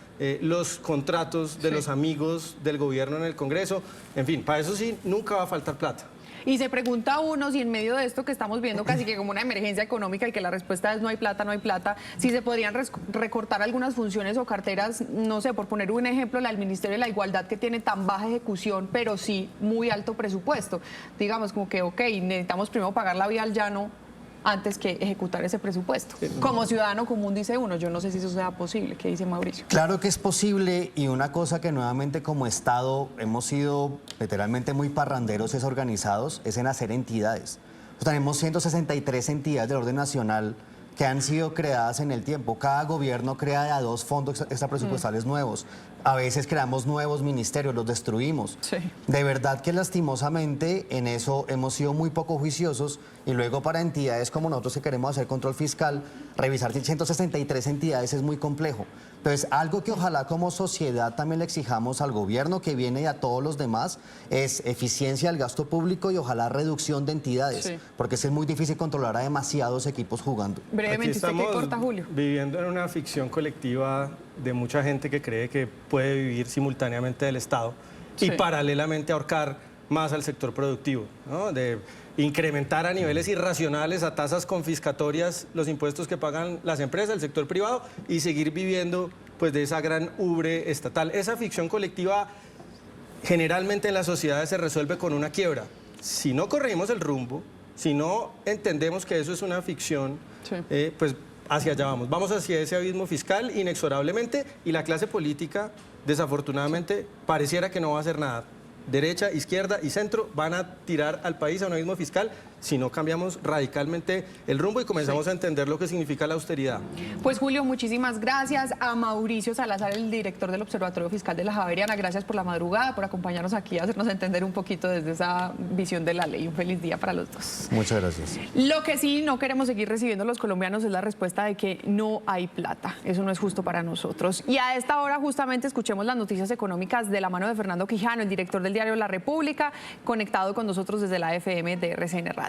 los contratos de los amigos del gobierno en el Congreso. En fin, para eso sí, nunca va a faltar plata. Y se pregunta uno si en medio de esto que estamos viendo casi que como una emergencia económica y que la respuesta es no hay plata, si se podrían recortar algunas funciones o carteras, no sé, por poner un ejemplo, la del Ministerio de la Igualdad que tiene tan baja ejecución, pero sí muy alto presupuesto. Digamos como que, ok, necesitamos primero pagar la vía al llano antes que ejecutar ese presupuesto. Como ciudadano común, dice uno, yo no sé si eso sea posible. ¿Qué dice Mauricio? Claro que es posible, y una cosa que nuevamente como Estado hemos sido literalmente muy parranderos y desorganizados es en hacer entidades. Tenemos 163 entidades del orden nacional que han sido creadas en el tiempo. Cada gobierno crea de a 2 fondos extrapresupuestales nuevos. A veces creamos nuevos ministerios, los destruimos. Sí. De verdad que lastimosamente en eso hemos sido muy poco juiciosos, y luego para entidades como nosotros que queremos hacer control fiscal, revisar 163 entidades es muy complejo. Entonces, algo que ojalá como sociedad también le exijamos al gobierno que viene y a todos los demás es eficiencia del gasto público y ojalá reducción de entidades, porque es muy difícil controlar a demasiados equipos jugando. Brevemente, ¿usted qué corta, Julio? Viviendo en una ficción colectiva de mucha gente que cree que puede vivir simultáneamente del Estado y paralelamente ahorcar más al sector productivo, ¿no? De incrementar a niveles irracionales, a tasas confiscatorias, los impuestos que pagan las empresas, el sector privado, y seguir viviendo pues de esa gran ubre estatal. Esa ficción colectiva generalmente en las sociedades se resuelve con una quiebra. Si no corregimos el rumbo, si no entendemos que eso es una ficción, pues hacia allá vamos. Vamos hacia ese abismo fiscal inexorablemente, y la clase política, desafortunadamente, pareciera que no va a hacer nada. Derecha, izquierda y centro van a tirar al país a un abismo fiscal si no cambiamos radicalmente el rumbo y comenzamos a entender lo que significa la austeridad. Pues Julio, muchísimas gracias. A Mauricio Salazar, el director del Observatorio Fiscal de la Javeriana, gracias por la madrugada, por acompañarnos aquí, a hacernos entender un poquito desde esa visión de la ley. Un feliz día para los dos. Muchas gracias. Lo que sí no queremos seguir recibiendo los colombianos es la respuesta de que no hay plata. Eso no es justo para nosotros. Y a esta hora justamente escuchemos las noticias económicas de la mano de Fernando Quijano, el director del diario La República, conectado con nosotros desde la FM de RCN Radio.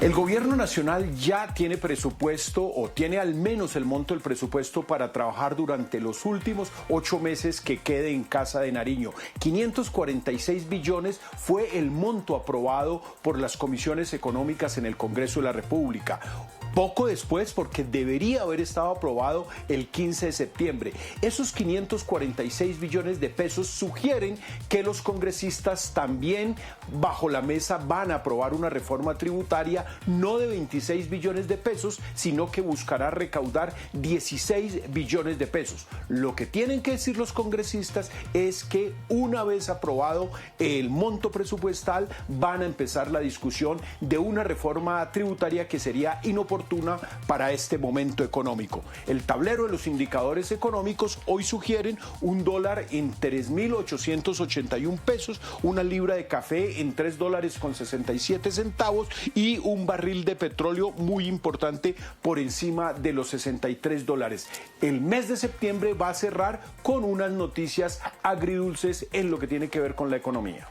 El gobierno nacional ya tiene presupuesto, o tiene al menos el monto del presupuesto para trabajar durante los últimos 8 meses que quede en Casa de Nariño. 546 billones fue el monto aprobado por las comisiones económicas en el Congreso de la República. Poco después, porque debería haber estado aprobado el 15 de septiembre. Esos 546 billones de pesos sugieren que los congresistas también bajo la mesa van a aprobar una reforma tributaria no de 26 billones de pesos, sino que buscará recaudar 16 billones de pesos. Lo que tienen que decir los congresistas es que una vez aprobado el monto presupuestal van a empezar la discusión de una reforma tributaria que sería inoportuna para este momento económico. El tablero de los indicadores económicos hoy sugieren un dólar en 3.881 pesos, una libra de café en $3.67 y un barril de petróleo muy importante por encima de los $63. El mes de septiembre va a cerrar con unas noticias agridulces en lo que tiene que ver con la economía.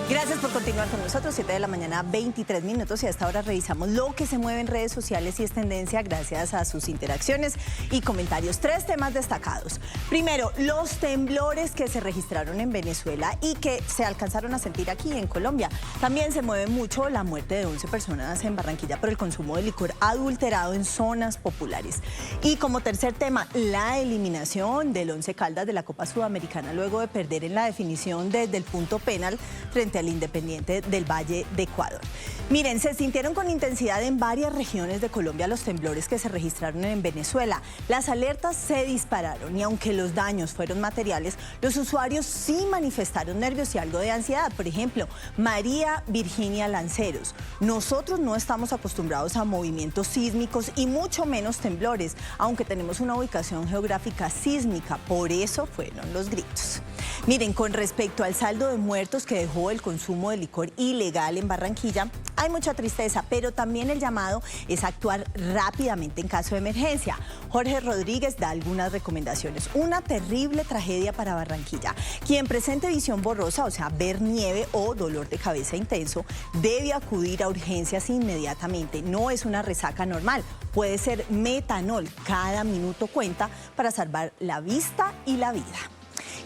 Gracias por continuar con nosotros, 7 de la mañana, 23 minutos, y a esta hora revisamos lo que se mueve en redes sociales y es tendencia gracias a sus interacciones y comentarios. 3 temas destacados. Primero, los temblores que se registraron en Venezuela y que se alcanzaron a sentir aquí en Colombia. También se mueve mucho la muerte de 11 personas en Barranquilla por el consumo de licor adulterado en zonas populares. Y como tercer tema, la eliminación del Once Caldas de la Copa Sudamericana luego de perder en la definición desde el punto penal frente frente al Independiente del Valle de Ecuador. Miren, se sintieron con intensidad en varias regiones de Colombia los temblores que se registraron en Venezuela. Las alertas se dispararon y aunque los daños fueron materiales, los usuarios sí manifestaron nervios y algo de ansiedad. Por ejemplo, María Virginia Lanceros: nosotros no estamos acostumbrados a movimientos sísmicos y mucho menos temblores, aunque tenemos una ubicación geográfica sísmica, por eso fueron los gritos. Miren, con respecto al saldo de muertos que dejó el consumo de licor ilegal en Barranquilla, hay mucha tristeza, pero también el llamado es actuar rápidamente en caso de emergencia. Jorge Rodríguez da algunas recomendaciones. Una terrible tragedia para Barranquilla. Quien presente visión borrosa, o sea, ver nieve o dolor de cabeza intenso, debe acudir a urgencias inmediatamente. No es una resaca normal, puede ser metanol. Cada minuto cuenta para salvar la vista y la vida.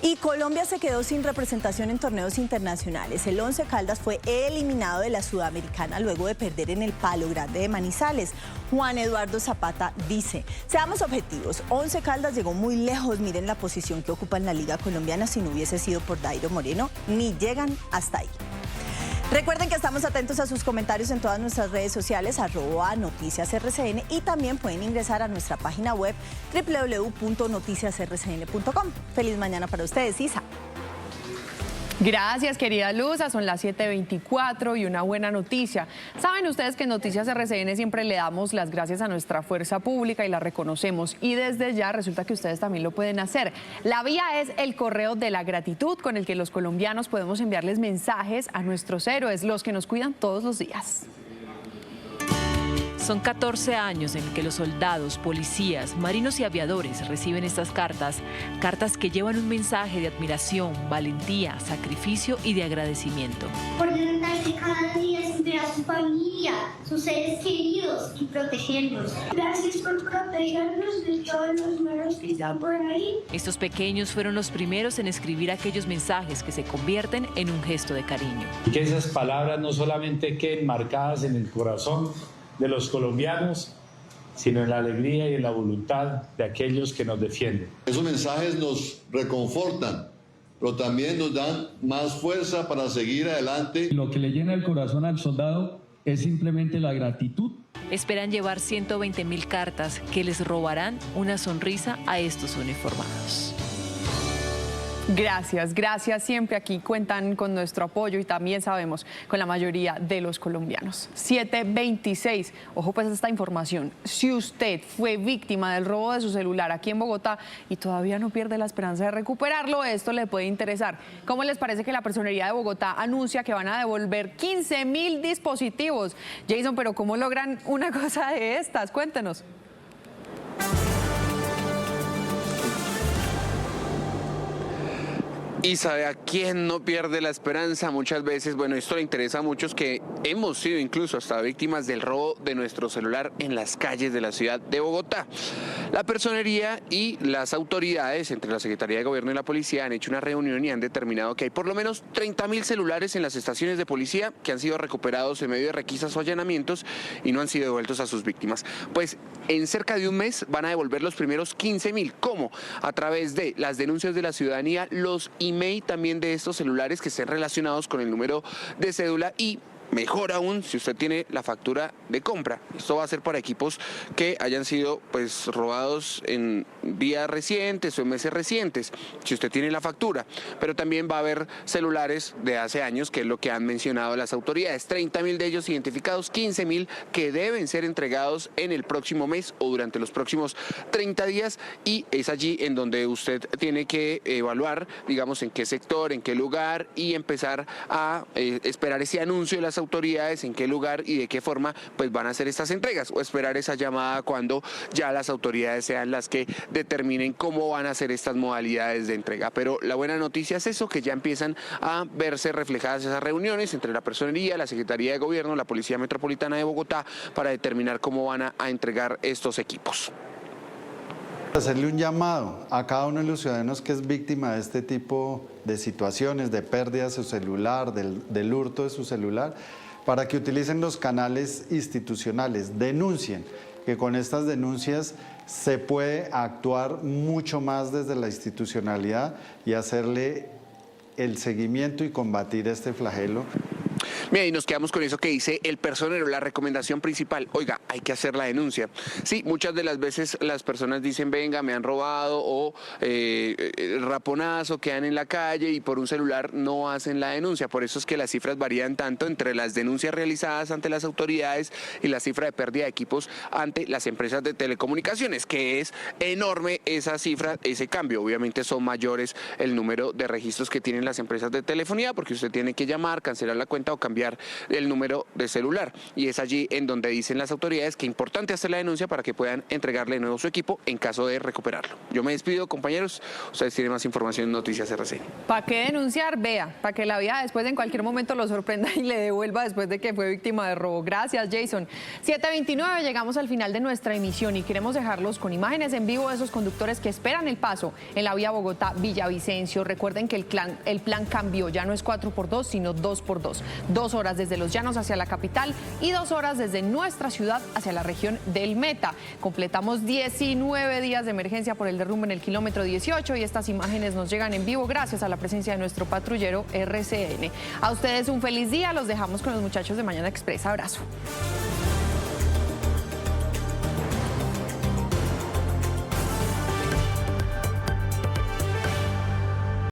Y Colombia se quedó sin representación en torneos internacionales. El Once Caldas fue eliminado de la Sudamericana luego de perder en el Palo Grande de Manizales. Juan Eduardo Zapata dice: seamos objetivos, Once Caldas llegó muy lejos, miren la posición que ocupa en la Liga Colombiana. Si no hubiese sido por Dairo Moreno, ni llegan hasta ahí. Recuerden que estamos atentos a sus comentarios en todas nuestras redes sociales, @noticiasrcn, y también pueden ingresar a nuestra página web www.noticiasrcn.com. Feliz mañana para ustedes, Isa. Gracias, querida Luza. Son las 7:24 y una buena noticia. Saben ustedes que en Noticias RCN siempre le damos las gracias a nuestra fuerza pública y la reconocemos. Y desde ya resulta que ustedes también lo pueden hacer. La vía es el correo de la gratitud, con el que los colombianos podemos enviarles mensajes a nuestros héroes, los que nos cuidan todos los días. Son 14 años en que los soldados, policías, marinos y aviadores reciben estas cartas que llevan un mensaje de admiración, valentía, sacrificio y de agradecimiento. Por levantarse cada día sin ver a su familia, sus seres queridos y protegerlos. Gracias por protegernos de todos los malos que están por ahí. Estos pequeños fueron los primeros en escribir aquellos mensajes que se convierten en un gesto de cariño. Que esas palabras no solamente queden marcadas en el corazón de los colombianos, sino en la alegría y en la voluntad de aquellos que nos defienden. Esos mensajes nos reconfortan, pero también nos dan más fuerza para seguir adelante. Lo que le llena el corazón al soldado es simplemente la gratitud. Esperan llevar 120.000 cartas que les robarán una sonrisa a estos uniformados. Gracias, gracias. Siempre aquí cuentan con nuestro apoyo y también sabemos con la mayoría de los colombianos. 7:26. Ojo pues a esta información. Si usted fue víctima del robo de su celular aquí en Bogotá y todavía no pierde la esperanza de recuperarlo, esto le puede interesar. ¿Cómo les parece que la Personería de Bogotá anuncia que van a devolver 15.000 dispositivos? Jason, pero ¿cómo logran una cosa de estas? Cuéntenos. Y sabe a quién no pierde la esperanza muchas veces. Bueno, esto le interesa a muchos que hemos sido incluso hasta víctimas del robo de nuestro celular en las calles de la ciudad de Bogotá. La Personería y las autoridades, entre la Secretaría de Gobierno y la Policía, han hecho una reunión y han determinado que hay por lo menos 30.000 celulares en las estaciones de policía que han sido recuperados en medio de requisas o allanamientos y no han sido devueltos a sus víctimas. Pues en cerca de un mes van a devolver los primeros 15.000. ¿Cómo? A través de las denuncias de la ciudadanía, los email también de estos celulares que estén relacionados con el número de cédula y, mejor aún, si usted tiene la factura de compra. Esto va a ser para equipos que hayan sido pues robados en días recientes o en meses recientes, si usted tiene la factura. Pero también va a haber celulares de hace años, que es lo que han mencionado las autoridades. 30.000 de ellos identificados, 15.000 que deben ser entregados en el próximo mes o durante los próximos 30 días. Y es allí en donde usted tiene que evaluar, digamos, en qué sector, en qué lugar y empezar a esperar ese anuncio de las autoridades, en qué lugar y de qué forma pues van a hacer estas entregas, o esperar esa llamada cuando ya las autoridades sean las que determinen cómo van a hacer estas modalidades de entrega. Pero la buena noticia es eso, que ya empiezan a verse reflejadas esas reuniones entre la Personería, la Secretaría de Gobierno, la Policía Metropolitana de Bogotá, para determinar cómo van a entregar estos equipos. Hacerle un llamado a cada uno de los ciudadanos que es víctima de este tipo de situaciones, de pérdida de su celular, del hurto de su celular, para que utilicen los canales institucionales, denuncien, que con estas denuncias se puede actuar mucho más desde la institucionalidad y hacerle el seguimiento y combatir este flagelo. Mira, y nos quedamos con eso que dice el personero, la recomendación principal, oiga, hay que hacer la denuncia. Sí, muchas de las veces las personas dicen, venga, me han robado, o raponazo, quedan en la calle y por un celular no hacen la denuncia. Por eso es que las cifras varían tanto entre las denuncias realizadas ante las autoridades y la cifra de pérdida de equipos ante las empresas de telecomunicaciones, que es enorme esa cifra, ese cambio. Obviamente son mayores el número de registros que tienen las empresas de telefonía, porque usted tiene que llamar, cancelar la cuenta o cambiar el número de celular, y es allí en donde dicen las autoridades que es importante hacer la denuncia para que puedan entregarle de nuevo su equipo en caso de recuperarlo. Yo me despido, compañeros, ustedes tienen más información en Noticias RCN. ¿Para qué denunciar? Vea, para que la vida después en cualquier momento lo sorprenda y le devuelva después de que fue víctima de robo. Gracias, Jason. 7:29, llegamos al final de nuestra emisión y queremos dejarlos con imágenes en vivo de esos conductores que esperan el paso en la vía Bogotá-Villavicencio. Recuerden que el plan cambió, ya no es 4x2, sino 2x2. 2 horas desde Los Llanos hacia la capital y 2 horas desde nuestra ciudad hacia la región del Meta. Completamos 19 días de emergencia por el derrumbe en el kilómetro 18 y estas imágenes nos llegan en vivo gracias a la presencia de nuestro patrullero RCN. A ustedes un feliz día, los dejamos con los muchachos de Mañana Express. Abrazo.